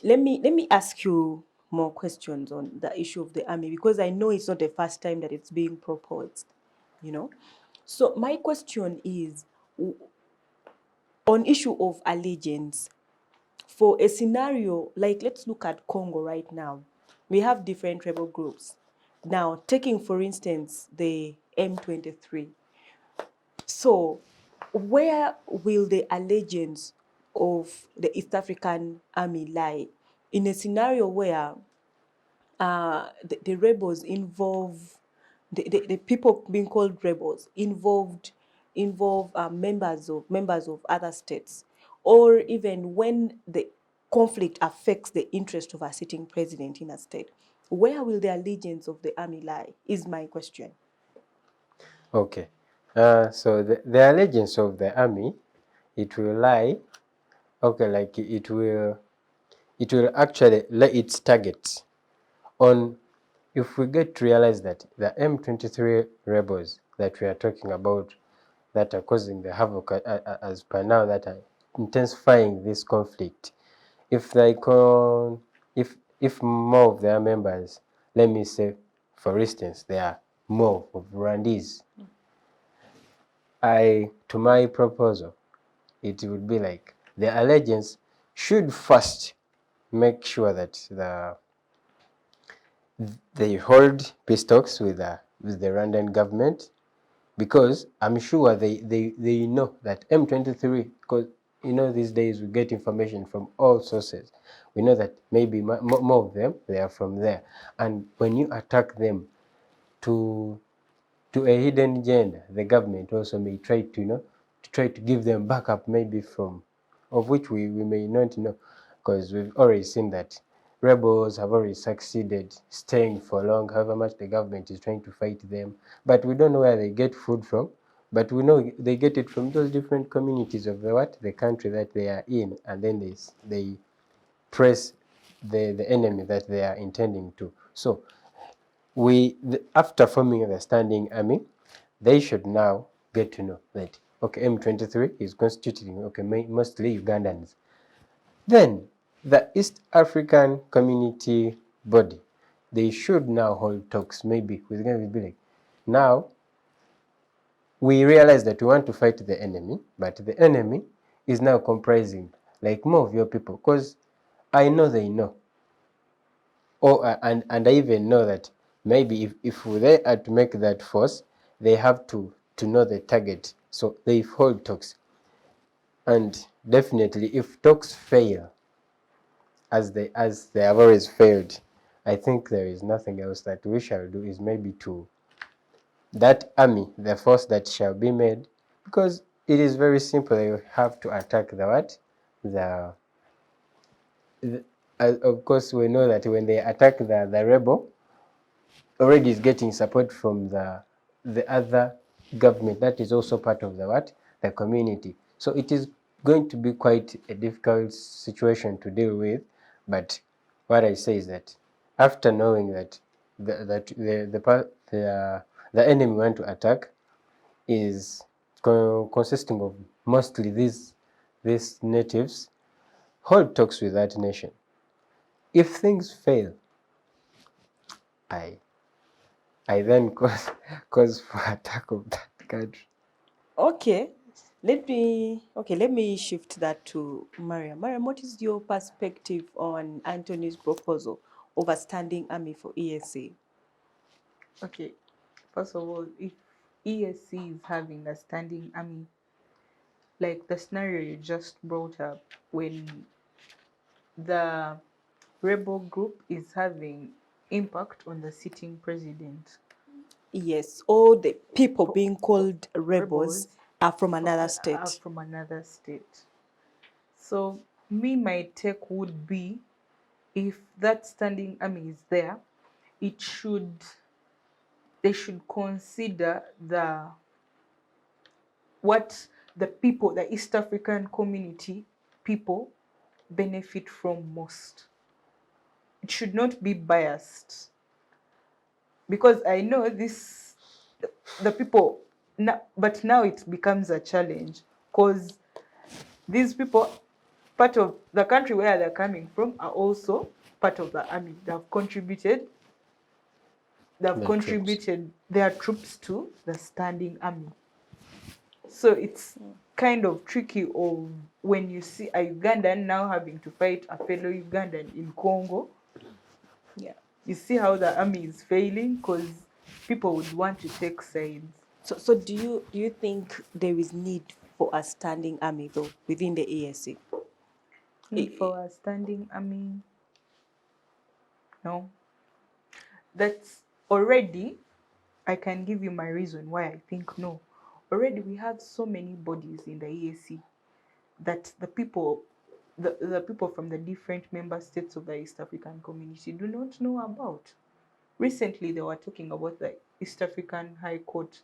A: Let me ask you more questions on the issue of the army, because I know it's not the first time that it's being proposed, So my question is on issue of allegiance. For a scenario, like let's look at Congo right now. We have different rebel groups. Now, taking for instance the M23. So, where will the allegiance of the East African Army lie in a scenario where the rebels involve the people being called rebels involve members of other states, or even when the conflict affects the interest of a sitting president in a state, where will the allegiance of the army lie? Is my question.
B: Okay. So the allegiance of the army, it will lie. Okay, like it will actually lay its targets on, if we get to realize that the M23 rebels that we are talking about that are causing the havoc as per now, that are intensifying this conflict, if more of their members, let me say, for instance, there are more of Rwandese, to my proposal, it would be like the allegiance should first make sure that they hold peace talks with the Rwandan government, because I'm sure they know that M23, because these days we get information from all sources. We know that maybe more of them, they are from there. And when you attack them to a hidden agenda, the government also may try to give them backup, maybe of which we may not know, because we've already seen that rebels have already succeeded staying for long, however much the government is trying to fight them. But we don't know where they get food from, but we know they get it from those different communities of the country that they are in, and then they press the enemy that they are intending to. So after forming the standing army, they should now get to know that, okay, M23 is constituting, okay, mostly Ugandans. Then the East African Community Body, they should now hold talks, maybe with like, now we realize that we want to fight the enemy, but the enemy is now comprising like more of your people, because I know they know. And I even know that maybe if they are to make that force, they have to know the target. So they hold talks. And definitely, if talks fail, as they have always failed, I think there is nothing else that we shall do, is maybe to that army, the force that shall be made, because it is very simple. They have to attack of course, we know that when they attack the rebel, already is getting support from the other government that is also part of the community. So it is going to be quite a difficult situation to deal with. But what I say is that after knowing that the enemy want to attack is consisting of mostly these natives, hold talks with that nation. If things fail, I then cause for attack of that country.
A: Okay, let me shift that to Mariam. Mariam, what is your perspective on Antony's proposal of a standing army for ESA?
C: Okay, first of all, if ESC is having a standing army, like the scenario you just brought up, when the rebel group is having impact on the sitting president.
A: Yes, all the people being called rebels are from another
C: Are
A: state.
C: from another state. So my take would be, if that standing army is there, they should consider what the people, the East African community people, benefit from most. It should not be biased, because I know the people now, but now it becomes a challenge, because these people, part of the country where they're coming from, are also part of the army. They've contributed their troops to the standing army. So it's kind of tricky of when you see a Ugandan now having to fight a fellow Ugandan in Congo.
A: Yeah.
C: You see how the army is failing, because people would want to take sides.
A: So do you think there is need for a standing army though within the ESC?
C: Need for a standing army? No. That's already, I can give you my reason why I think no. Already we have so many bodies in the EAC that the people from the different member states of the East African community do not know about. Recently, they were talking about the East African High Court.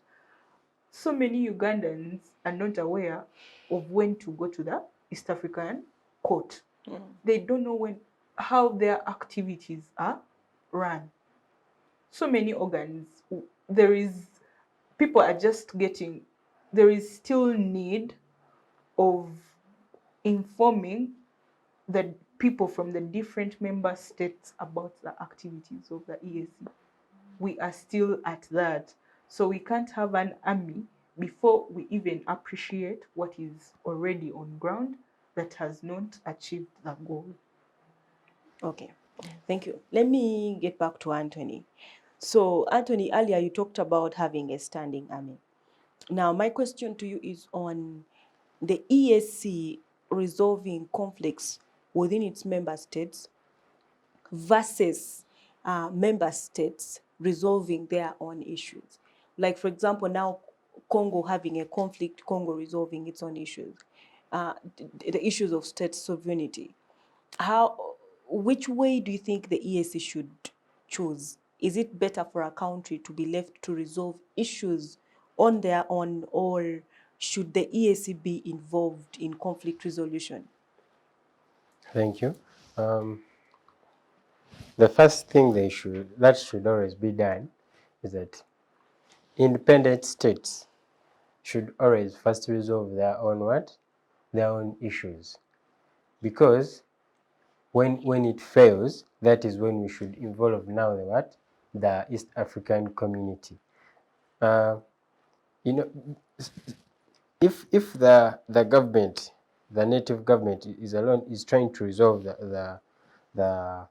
C: So many Ugandans are not aware of when to go to the East African Court. They don't know how their activities are run. So many organs, people are just getting, there is still need of informing the people from the different member states about the activities of the EAC. We are still at that. So we can't have an army before we even appreciate what is already on ground that has not achieved the goal.
A: Okay, thank you. Let me get back to Anthony. So, Anthony, earlier you talked about having a standing army. Now, my question to you is on the EAC resolving conflicts within its member states versus member states resolving their own issues. Like, for example, now Congo having a conflict, Congo resolving its own issues, the issues of state sovereignty. Which way do you think the EAC should choose? Is it better for a country to be left to resolve issues on their own, or should the EAC be involved in conflict resolution?
B: Thank you. The first thing that should always be done is that independent states should always first resolve their own their own issues, because when it fails, that is when we should involve now the East African community. You know, if the government, the native government is trying to resolve the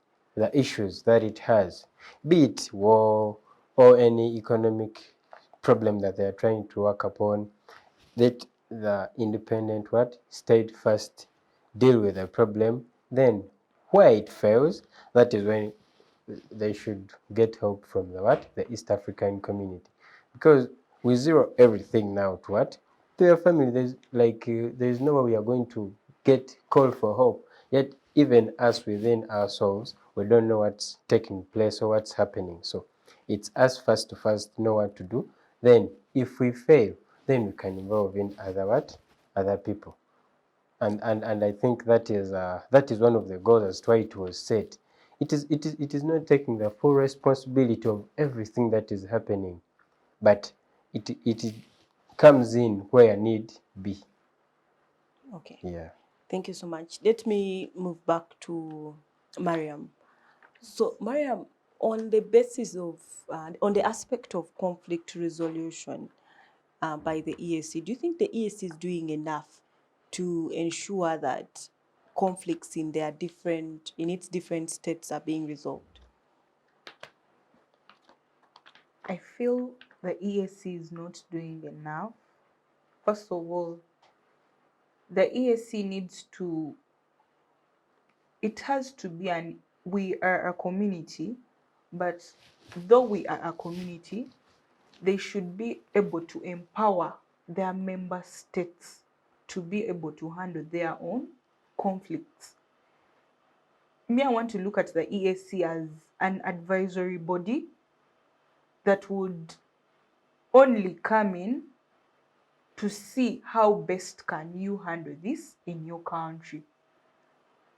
B: issues that it has, be it war or any economic problem that they are trying to work upon, let the independent state first deal with the problem. Then where it fails, that is when they should get help from the East African community, because we zero everything now to their family. There's no way we are going to get call for help, yet even us within ourselves, we don't know what's taking place or what's happening. So it's us first to first know what to do. Then if we fail, then we can involve in other people. And I think that is one of the goals as to why it was set. It is not taking the full responsibility of everything that is happening, but it comes in where need be.
A: Okay.
B: Yeah.
A: Thank you so much. Let me move back to Mariam. So, Mariam, on the basis of, on the aspect of conflict resolution by the EAC, do you think the EAC is doing enough to ensure that conflicts in its different states are being resolved?
C: I feel the EAC is not doing enough. First of all, the EAC it has to be we are a community, but though we are a community, they should be able to empower their member states to be able to handle their own conflicts. Me, I want to look at the EAC as an advisory body that would only come in to see how best can you handle this in your country.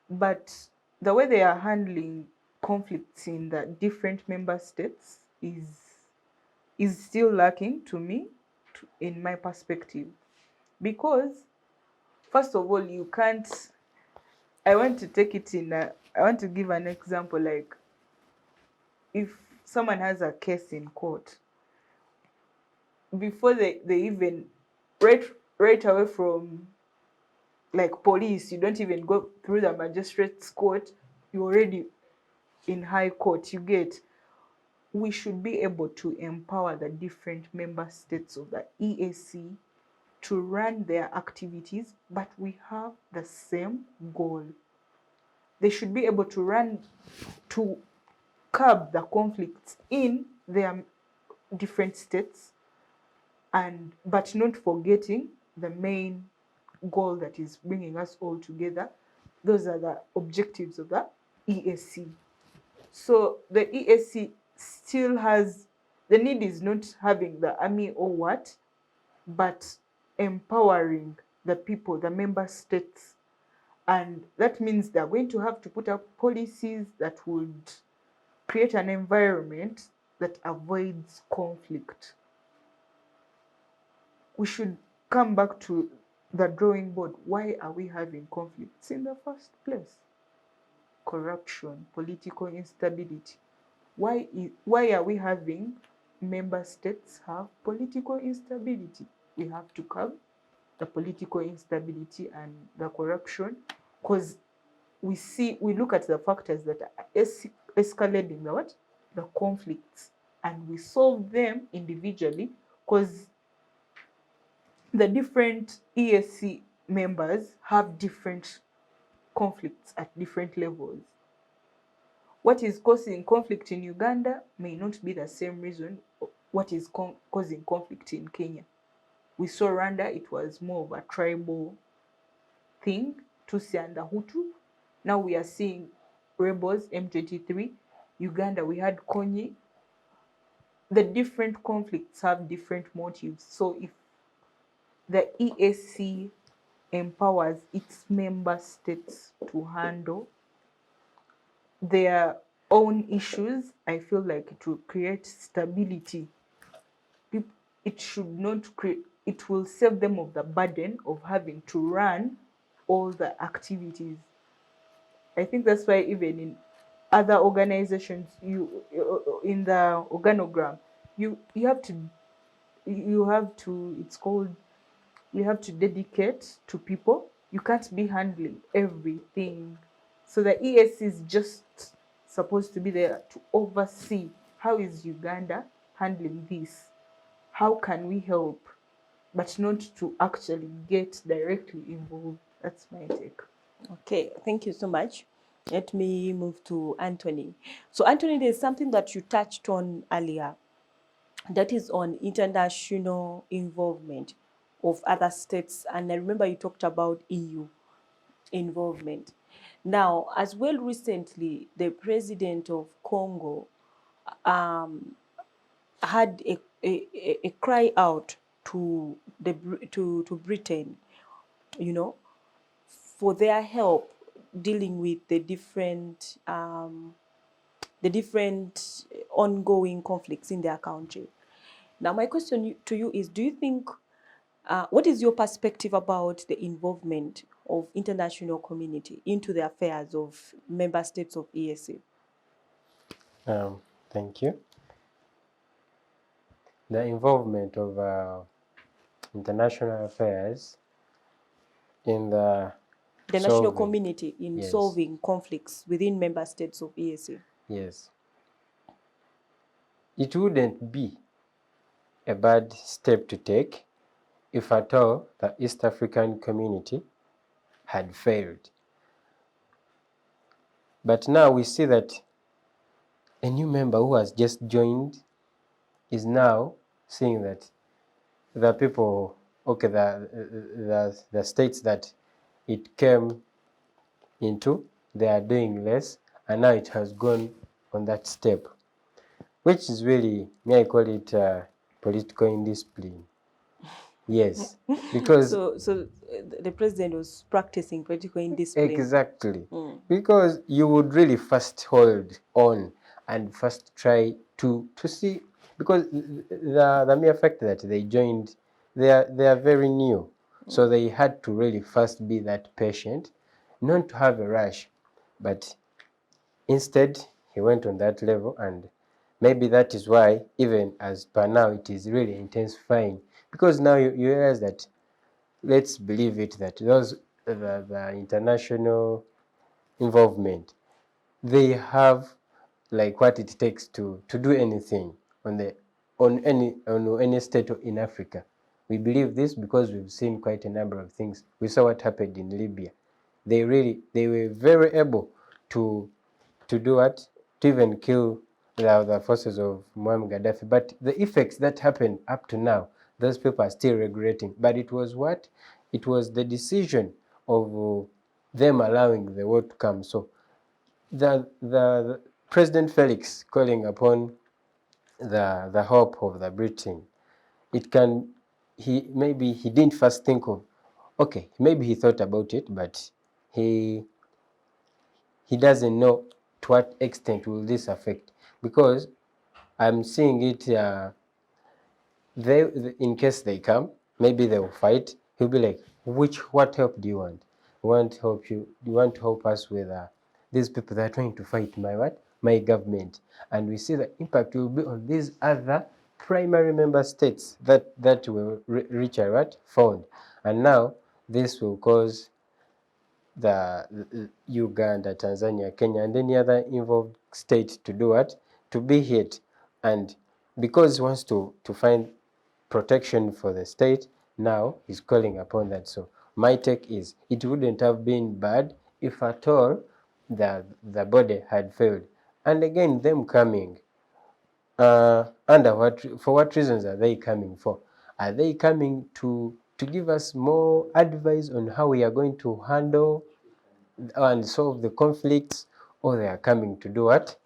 C: But the way they are handling conflicts in the different member states is still lacking to me, in my perspective. Because, first of all, you can't, I want to give an example, like if someone has a case in court, before they even, right away from like police, you don't even go through the magistrate's court, you're already in high court. We should be able to empower the different member states of the EAC to run their activities, but we have the same goal. They should be able to curb the conflicts in their different states, and but not forgetting the main goal that is bringing us all together. Those are the objectives of the EAC. So the EAC still has, the need is not having the army or what, but empowering the people, the member states. And that means they're going to have to put up policies that would create an environment that avoids conflict. We should come back to the drawing board. Why are we having conflicts in the first place? Corruption, political instability. Why are we having member states have political instability? We have to curb the political instability and the corruption, because we look at the factors that are escalating the conflicts, and we solve them individually, because the different EAC members have different conflicts at different levels. What is causing conflict in Uganda may not be the same reason what is causing conflict in Kenya. We saw Rwanda, it was more of a tribal thing, Tutsi and the Hutu. Now we are seeing rebels, M23. Uganda, we had Konyi. The different conflicts have different motives. So if the EAC empowers its member states to handle their own issues, I feel like it will create stability. It should not create, it will save them of the burden of having to run all the activities. I think that's why even in other organizations, in the organogram, you have to, it's called, you have to dedicate to people. You can't be handling everything. So the EAC is just supposed to be there to oversee, how is Uganda handling this? How can we help? But not to actually get directly involved. That's my take.
A: Okay, thank you so much. Let me move to Anthony. So Anthony, there's something that you touched on earlier, that is on international involvement of other states. And I remember you talked about EU involvement. Now, as well recently, the president of Congo had a cry out to Britain, you know, for their help dealing with the different ongoing conflicts in their country. Now, my question to you is: do you think, what is your perspective about the involvement of international community into the affairs of member states of EAC?
B: Thank you. The involvement of international affairs in the
A: national community in
B: yes,
A: solving conflicts within member states of EAC.
B: Yes. It wouldn't be a bad step to take if at all the East African community had failed. But now we see that a new member who has just joined is now seeing that the people, okay, the states that it came into, they are doing less, and now it has gone on that step, which is really, may I call it political indiscipline. Yes, because
A: so the president was practicing political indiscipline.
B: exactly, because you would really first hold on and first try to see, because the mere fact that they joined, they are very new, so they had to really first be that patient, not to have a rush, but instead he went on that level, and maybe that is why even as per now it is really intensifying, because now you realize that, let's believe it, that those the international involvement, they have like what it takes to do anything on any state in Africa. We believe this because we've seen quite a number of things. We saw what happened in Libya. They were very able to do what? to even kill the forces of Muammar Gaddafi. But the effects that happened up to now, those people are still regretting. But it was what? It was the decision of them allowing the war to come. So the President Felix calling upon the hope of the Britain, it can, maybe he didn't first think of, okay, maybe he thought about it, but he doesn't know to what extent will this affect, because I'm seeing it, in case they come, maybe they will fight. He'll be like, what help do you want? We want to help you. You want to help us with these people that are trying to fight my government. And we see the impact will be on these other primary member states that will reach found. And now this will cause the Uganda, Tanzania, Kenya, and any other involved state to do what? To be hit. And because he wants to find protection for the state, now he's calling upon that. So my take is, it wouldn't have been bad if at all the body had failed. And again, them coming, for what reasons are they coming for? Are they coming to give us more advice on how we are going to handle and solve the conflicts, or they are coming to do what?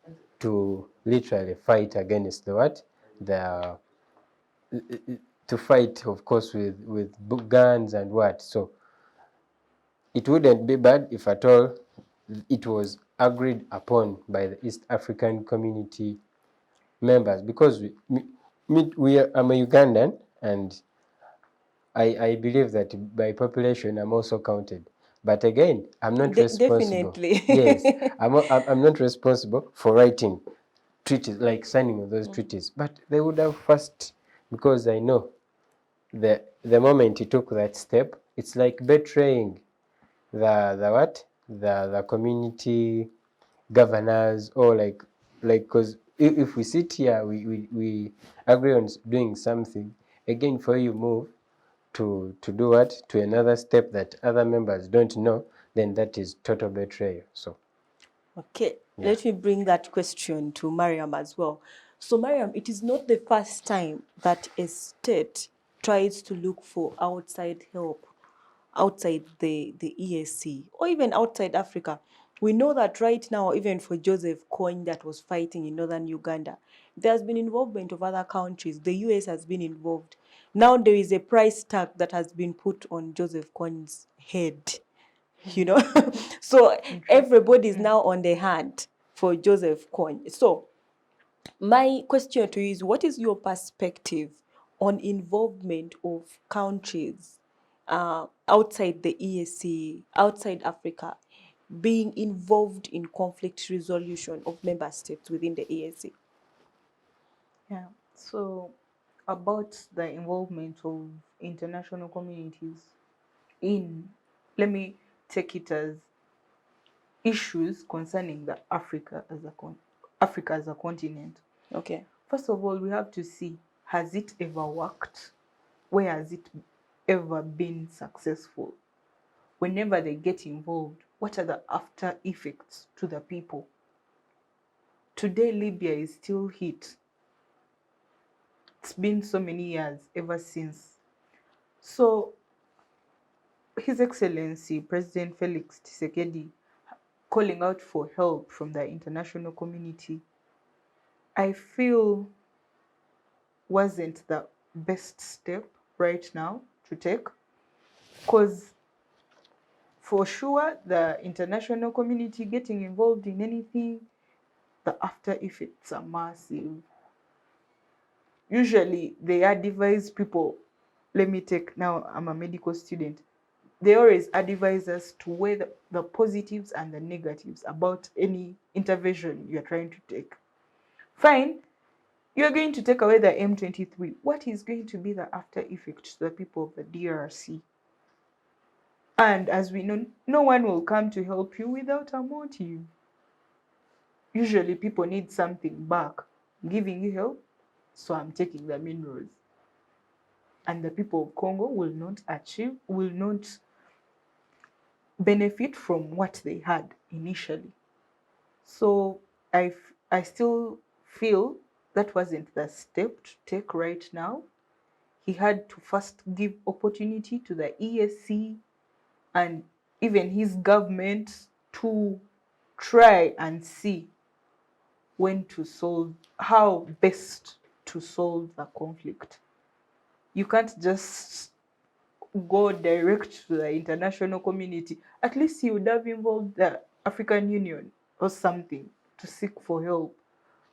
B: To literally fight against the to fight, of course, with guns and what. So it wouldn't be bad if at all it was agreed upon by the East African community members, because I'm a Ugandan, and I believe that by population I'm also counted. But again, I'm not responsible.
A: Definitely.
B: Yes, I'm not responsible for writing treaties, like signing of those treaties. But they would have first, because I know the moment he took that step, it's like betraying the community governors, or like because if we sit here, we agree on doing something, again for you move to do what? To another step that other members don't know, then that is total betrayal. So
A: Okay,
B: yeah.
A: let me bring that question to Mariam as well. So Mariam, it is not the first time that a state tries to look for outside help, outside the EAC, or even outside Africa. We know that right now, even for Joseph Kony that was fighting in northern Uganda, there has been involvement of other countries. The US has been involved. Now there is a price tag that has been put on Joseph Kony's head. So everybody is now on the hunt for Joseph Kony. So my question to you is, what is your perspective on involvement of countries outside the EAC, outside Africa, being involved in conflict resolution of member states within the EAC?
C: Yeah, so about the involvement of international communities in, let me take it as issues concerning the Africa as a continent.
A: Okay.
C: First of all, we have to see, has it ever worked? Where has it ever been successful? Whenever they get involved, what are the after effects to the people? Today, Libya is still hit. It's been so many years ever since. So, His Excellency President Felix Tshisekedi calling out for help from the international community, I feel wasn't the best step right now to take, because for sure the international community getting involved in anything, the after effects are massive. Usually they advise people, let me take, now I'm a medical student, they always advise us to weigh the positives and the negatives about any intervention you're trying to take. Fine, you're going to take away the M23. What is going to be the after effect to the people of the DRC? And as we know, no one will come to help you without a motive. Usually people need something back. I'm giving you help, so I'm taking the minerals. And the people of Congo will not benefit from what they had initially. So I I still feel that wasn't the step to take right now. He had to first give opportunity to the ESC and even his government to try and see how best to solve the conflict. You can't just go direct to the international community. At least he would have involved the African Union or something to seek for help.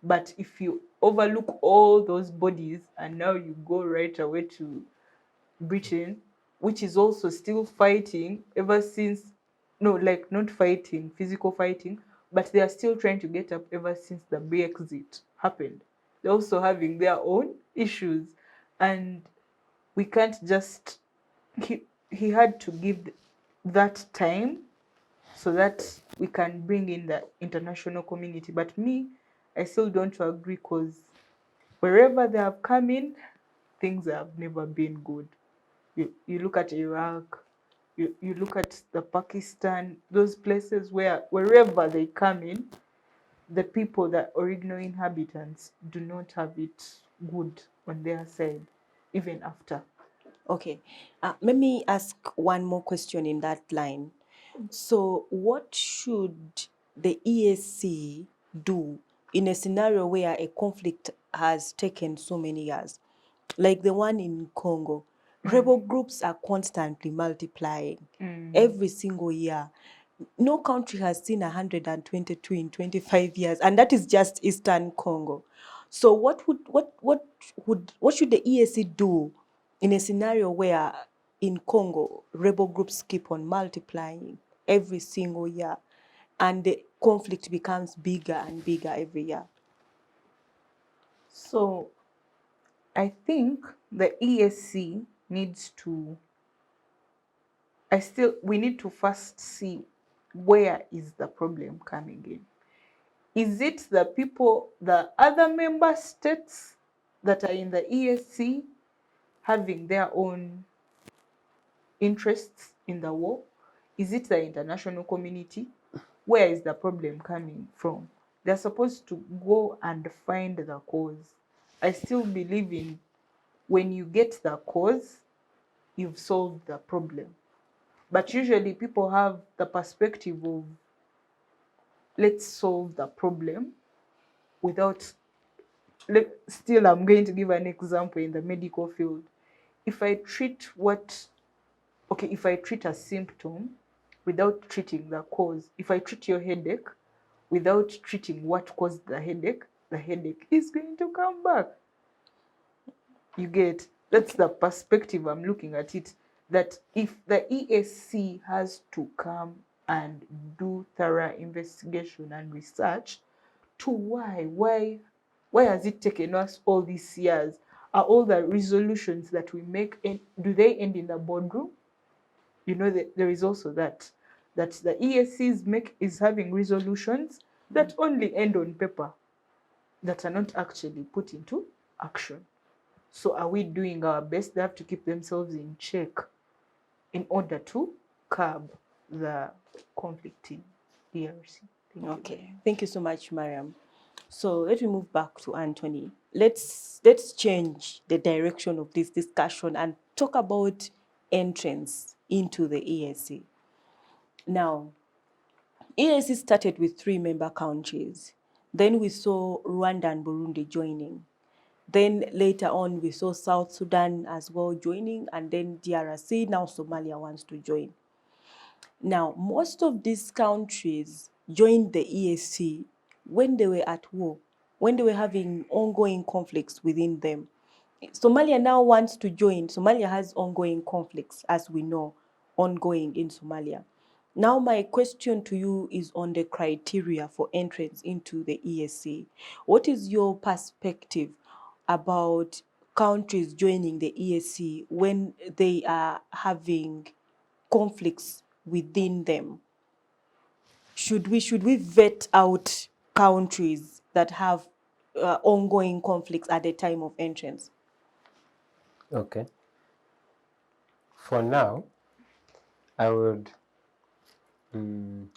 C: But if you overlook all those bodies and now you go right away to Britain, which is also still fighting ever since, no, like not fighting, physical fighting, but they are still trying to get up ever since the Brexit happened. They're also having their own issues. And we can't just, he had to give that time so that we can bring in the international community. But me, I still don't agree because wherever they have come in, things have never been good. You look at Iraq, you look at the Pakistan, those places wherever they come in, the people, the original inhabitants, do not have it good on their side, even after.
A: Okay, let me ask one more question in that line. So, what should the ESC do in a scenario where a conflict has taken so many years, like the one in Congo? Rebel groups are constantly multiplying every single year. No country has seen 122 in 25 years, and that is just Eastern Congo. So, what should the ESC do in a scenario where in Congo rebel groups keep on multiplying every single year, and the conflict becomes bigger and bigger every year?
C: So I think the ESC needs to, we need to first see where is the problem coming in. Is it the people, the other member states that are in the ESC having their own interests in the war? Is it the international community? Where is the problem coming from? They're supposed to go and find the cause. I still believe in when you get the cause, you've solved the problem. But usually people have the perspective of let's solve the problem without, still I'm going to give an example in the medical field. If I treat a symptom without treating the cause, if I treat your headache without treating what caused the headache is going to come back. You get, that's the perspective I'm looking at it, that if the ESC has to come and do thorough investigation and research to why has it taken us all these years? Are all the resolutions that we make, do they end in the boardroom? You know, there is also that the ESC is having resolutions that only end on paper, that are not actually put into action. So are we doing our best? They have to keep themselves in check in order to curb the conflict in DRC.
A: Okay, thank you so much, Mariam. So let me move back to Anthony. Let's change the direction of this discussion and talk about entrance into the ESC. Now, ESC started with 3 member countries. Then we saw Rwanda and Burundi joining. Then later on, we saw South Sudan as well joining, and then DRC, now Somalia wants to join. Now, most of these countries joined the ESC when they were at war, when they were having ongoing conflicts within them. Somalia now wants to join. Somalia has ongoing conflicts, as we know, ongoing in Somalia. Now, my question to you is on the criteria for entrance into the ESC. What is your perspective about countries joining the ESC when they are having conflicts within them? Should we vet out countries that have ongoing conflicts at the time of entrance?
B: Okay. For now, I would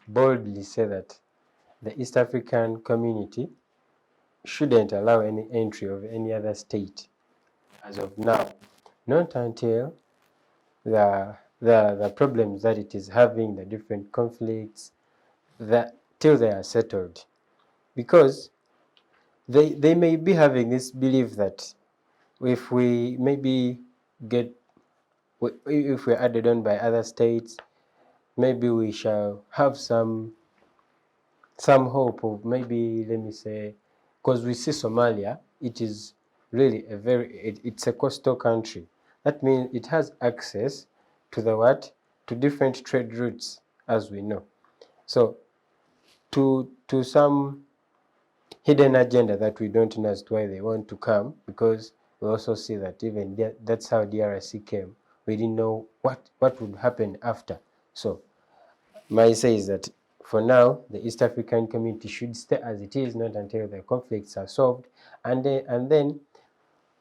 B: boldly say that the East African community shouldn't allow any entry of any other state as of now, not until the problems that it is having, the different conflicts, that till they are settled. Because they may be having this belief that if we maybe if we're added on by other states, maybe we shall have some hope of, maybe, let me say, because we see Somalia, it is really it's a coastal country. That means it has access to to different trade routes, as we know. So to some hidden agenda that we don't know as to why they want to come, because we also see that even that's how DRC came. We didn't know what would happen after. So my say is that for now, the East African community should stay as it is, not until the conflicts are solved. And then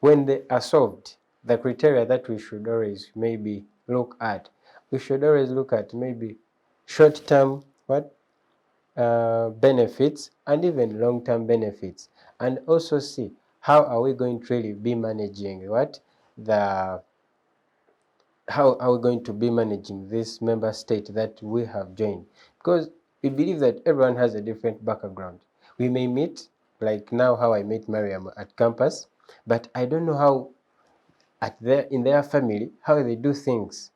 B: when they are solved, the criteria that we should always maybe look at, we should always look at maybe short-term benefits and even long-term benefits, and also see how are we going to really be managing how are we going to be managing this member state that we have joined, because we believe that everyone has a different background. We may meet, like now how I met Mariam at campus, but I don't know how in their family how they do things,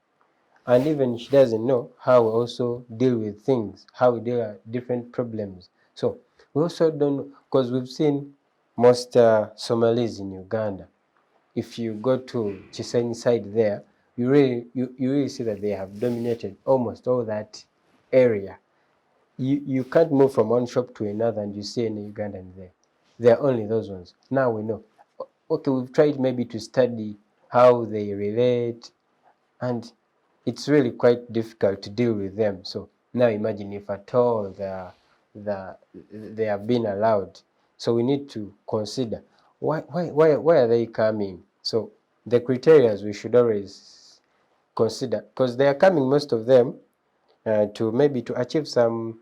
B: and even she doesn't know how we also deal with things, how we deal with different problems. So we also don't know, because we've seen most Somalis in Uganda. If you go to Chisenyi side there, you really see that they have dominated almost all that area. You can't move from one shop to another and you see any Ugandan there. They are only those ones. Now we know. Okay, we've tried maybe to study how they relate, and it's really quite difficult to deal with them. So now imagine if at all they have been allowed. So we need to consider why are they coming? So the criteria we should always consider, because they are coming, most of them, to maybe to achieve some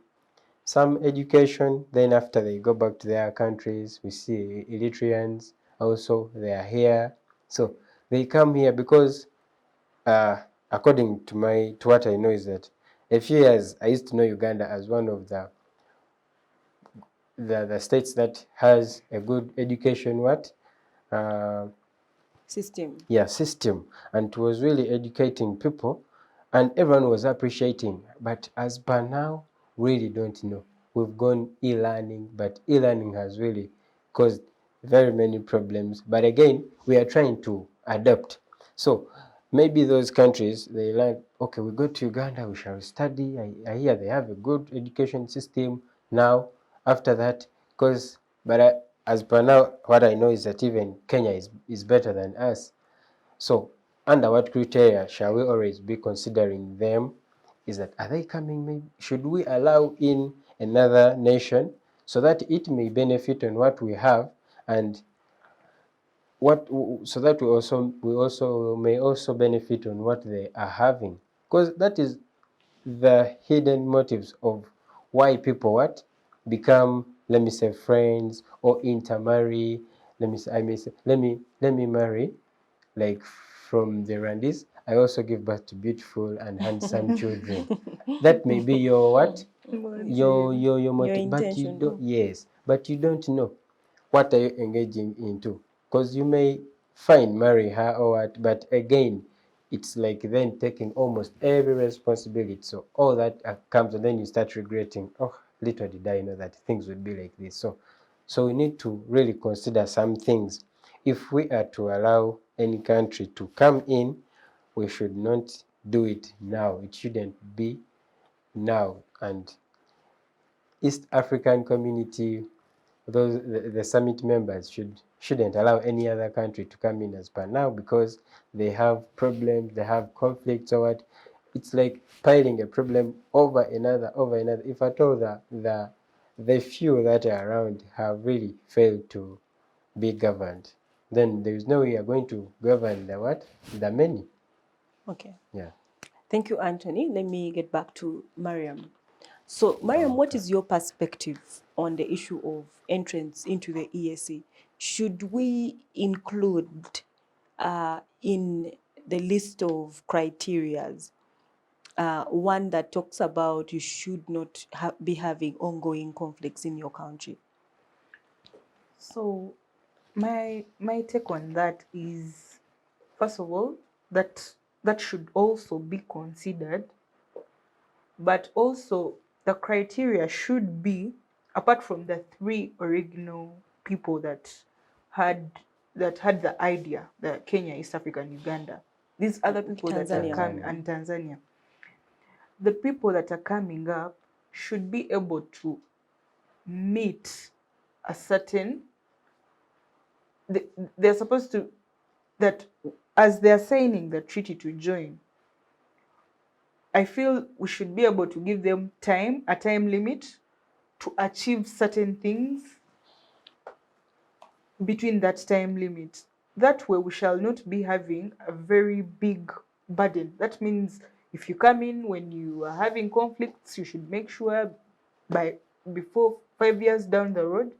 B: education. Then after they go back to their countries, we see Eritreans also, they are here. So they come here because according to what I know is that a few years I used to know Uganda as one of the states that has a good education
A: System.
B: Yeah, system, and it was really educating people, and everyone was appreciating. But as per now, really don't know. We've gone e-learning, but e-learning has really caused very many problems. But again, we are trying to adapt. So maybe those countries, they like, okay, we go to Uganda, we shall study. I hear they have a good education system now. After that, as per now, what I know is that even Kenya is better than us. So under what criteria shall we always be considering them? Is that, are they coming? Maybe should we allow in another nation so that it may benefit on what we have, and so that we may also benefit on what they are having? Because that is the hidden motives of why people become, let me say, friends or intermarry. Let me marry, like from the Rwandese, I also give birth to beautiful and handsome children. That may be your your motive, but you
A: intention.
B: don't. Yes, but you don't know what are you engaging into, because you may marry her or what, but again, it's like then taking almost every responsibility. So all that comes, and then you start regretting, oh, little did I know that things would be like this. So we need to really consider some things. If we are to allow any country to come in, we should not do it now. It shouldn't be now. And East African community, the summit members shouldn't allow any other country to come in as per now, because they have problems, they have conflicts or what. It's like piling a problem over another. If at all the few that are around have really failed to be governed, then there is no way you are going to govern the many.
A: Okay.
B: Yeah.
A: Thank you, Anthony. Let me get back to Mariam. So, Mariam, what is your perspective on the issue of entrance into the EAC? Should we include in the list of criterias one that talks about you should not be having ongoing conflicts in your country?
C: So my take on that is, first of all, that should also be considered, but also the criteria should be, apart from the three original people that had the idea, the Kenya, East Africa, and Uganda, these other people that are
A: Tanzania.
C: coming, and Tanzania, the people that are coming up should be able to meet a certain, they're supposed to, that as they're signing the treaty to join, I feel we should be able to give them a time limit to achieve certain things between that time limit. That way we shall not be having a very big burden. That means if you come in when you are having conflicts, you should make sure before 5 years down the road,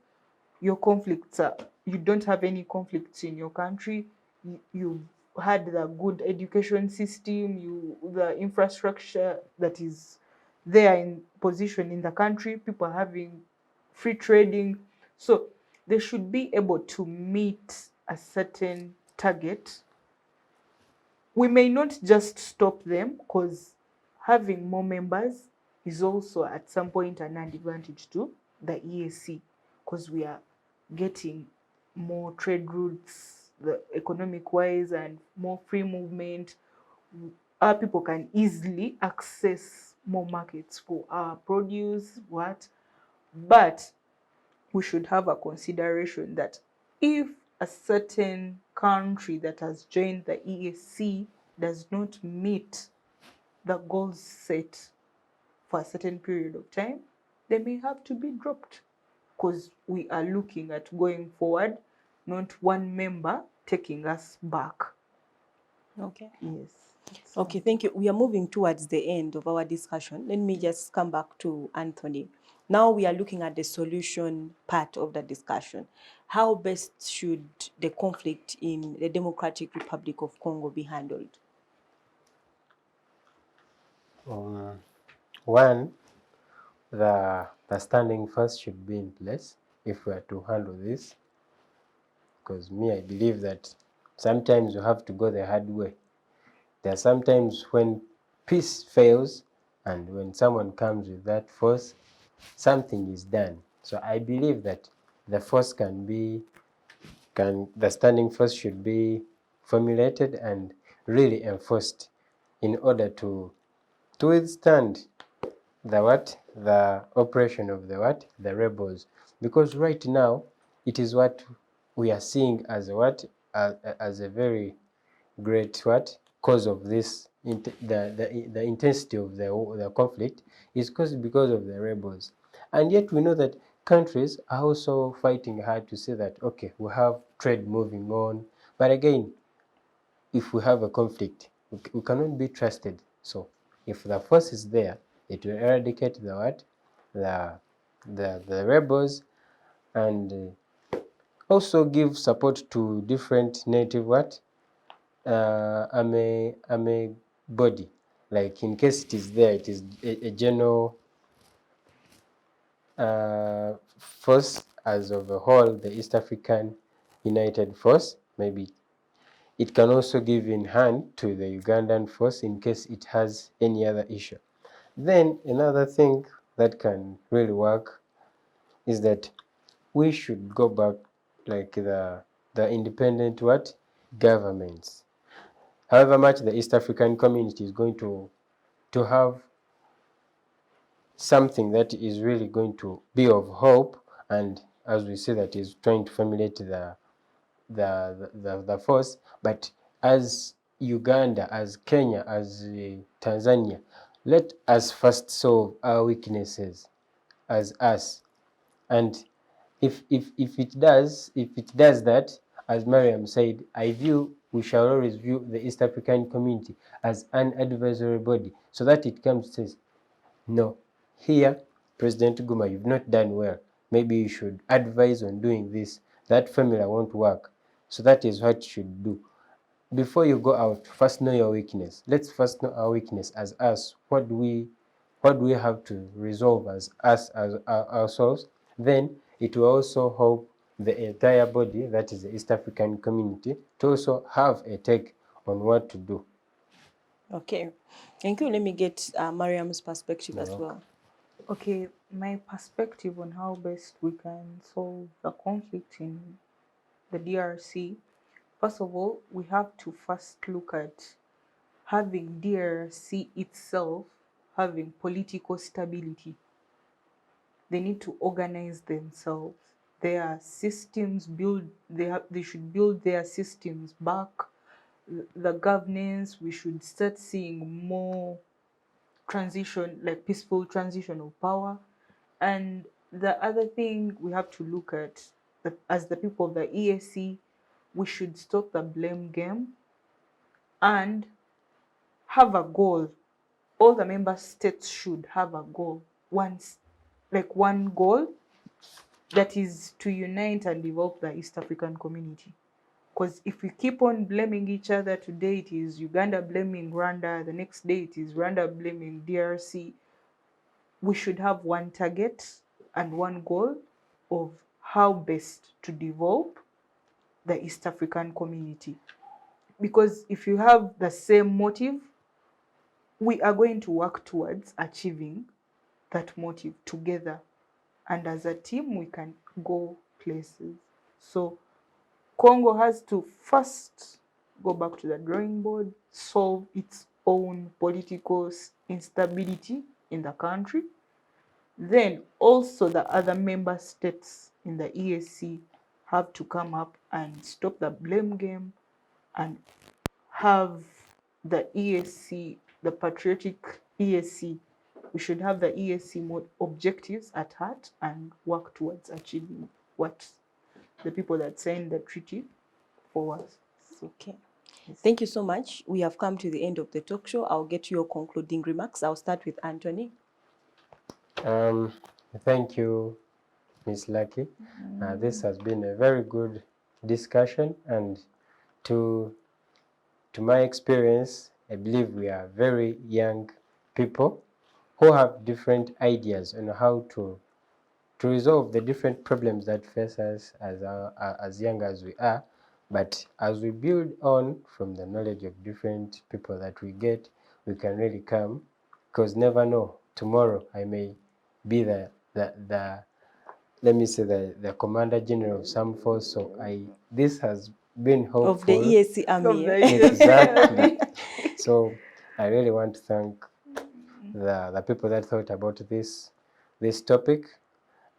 C: your conflicts are, you don't have any conflicts in your country. You had the good education system, the infrastructure that is there in position in the country, people are having free trading. So they should be able to meet a certain target. We may not just stop them, because having more members is also at some point an advantage to the EAC, because we are getting more trade routes, the economic wise, and more free movement. Our people can easily access more markets for our produce, but we should have a consideration that if a certain country that has joined the EAC does not meet the goals set for a certain period of time, they may have to be dropped, because we are looking at going forward, not one member taking us back.
A: Okay.
C: Yes.
A: Okay, thank you. We are moving towards the end of our discussion. Let me just come back to Anthony. Now we are looking at the solution part of the discussion. How best should the conflict in the Democratic Republic of Congo be handled?
B: One, the standing first should be in place if we are to handle this, because I believe that sometimes you have to go the hard way. There are sometimes when peace fails, and when someone comes with that force, something is done. So I believe that the force the standing force should be formulated and really enforced in order to withstand the operation of the rebels. Because right now it is what we are seeing as as a very great cause of this. The intensity of the conflict is caused because of the rebels, and yet we know that countries are also fighting hard to say that okay, we have trade moving on, but again, if we have a conflict, we cannot be trusted. So if the force is there, it will eradicate the rebels, and also give support to different native army body. Like in case it is there, it is a general force as of a whole, the East African United Force. Maybe it can also give in hand to the Ugandan force in case it has any other issue. Then another thing that can really work is that we should go back like the independent governments. However much the East African community is going to have something that is really going to be of hope, and as we say, that is trying to formulate the force, but as Uganda, as Kenya, as Tanzania, let us first solve our weaknesses as us. And if it does that, as Mariam said, we shall always view the East African community as an advisory body, so that it comes to say, no, here, President Guma, you've not done well. Maybe you should advise on doing this. That formula won't work. So that is what you should do. Before you go out, first know your weakness. Let's first know our weakness as us. What do we have to resolve as us, as ourselves? Then it will also help the entire body, that is the East African community, to also have a take on what to do.
A: Okay, thank you. Let me get Mariam's perspective
B: You're
A: as well.
C: Okay, my perspective on how best we can solve the conflict in the DRC. First of all, we have to first look at having DRC itself having political stability. They need to organize themselves. Their systems they should build their systems back. The governance, we should start seeing more transition, like peaceful transition of power. And the other thing we have to look at, as the people of the EAC, we should stop the blame game and have a goal. All the member states should have a goal, one goal, that is to unite and develop the East African community. Because if we keep on blaming each other, today it is Uganda blaming Rwanda, the next day it is Rwanda blaming DRC, we should have one target and one goal of how best to develop the East African community. Because if you have the same motive, we are going to work towards achieving that motive together. And as a team, we can go places. So Congo has to first go back to the drawing board, solve its own political instability in the country. Then also the other member states in the EAC have to come up and stop the blame game and have the EAC, the patriotic EAC, we should have the EAC more objectives at heart and work towards achieving what the people that signed the treaty for us.
A: Okay. Thank you so much. We have come to the end of the talk show. I'll get your concluding remarks. I'll start with Anthony.
B: Thank you, Ms. Lucky. This has been a very good discussion, and to my experience, I believe we are very young people who have different ideas on how to resolve the different problems that face us as young as we are. But as we build on from the knowledge of different people that we get, we can really come, because never know, tomorrow I may be the let me say the Commander General of some force. So this has been helpful.
A: Of the EAC Army.
B: Exactly. So I really want to thank the people that thought about this topic,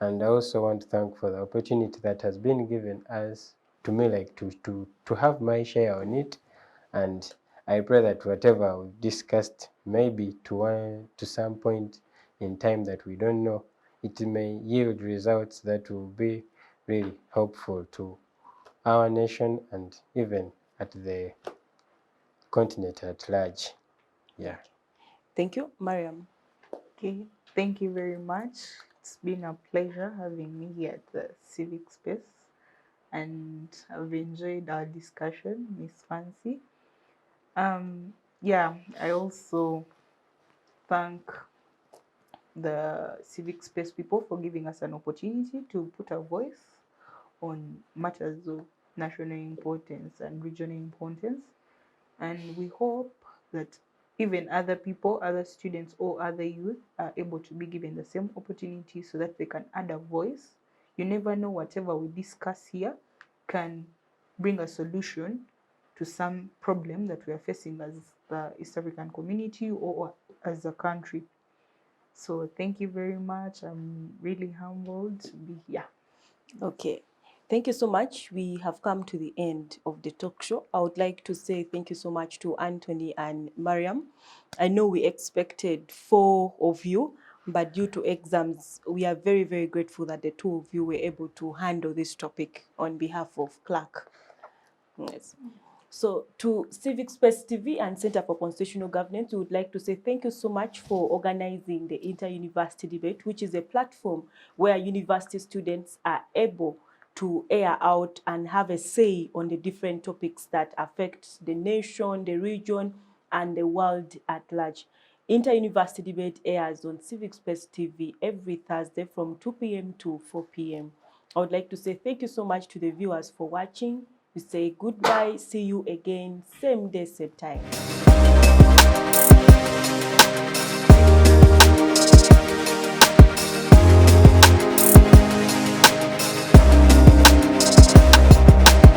B: and I also want to thank for the opportunity that has been given us to me, like to have my share on it. And I pray that whatever we discussed, maybe to some point in time that we don't know, it may yield results that will be really helpful to our nation and even at the continent at large. Yeah.
A: Thank you, Mariam.
C: Okay, thank you very much. It's been a pleasure having me here at the Civic space, and I've enjoyed our discussion, Miss Fancy. Yeah, I also thank the Civic space people for giving us an opportunity to put a voice on matters of national importance and regional importance. And we hope that even other people, other students or other youth are able to be given the same opportunity so that they can add a voice. You never know, whatever we discuss here can bring a solution to some problem that we are facing as the East African community or as a country. So thank you very much. I'm really humbled to be here.
A: Okay. Thank you so much. We have come to the end of the talk show. I would like to say thank you so much to Anthony and Mariam. I know we expected 4 of you, but due to exams, we are very, very grateful that the 2 of you were able to handle this topic on behalf of Clarke. Yes. So to Civic Space TV and Center for Constitutional Governance, we would like to say thank you so much for organizing the Inter-University Debate, which is a platform where university students are able to air out and have a say on the different topics that affect the nation, the region, and the world at large. Inter-University Debate airs on Civic Space TV every Thursday from 2 p.m. to 4 p.m. I would like to say thank you so much to the viewers for watching. We say goodbye, see you again, same day, same time.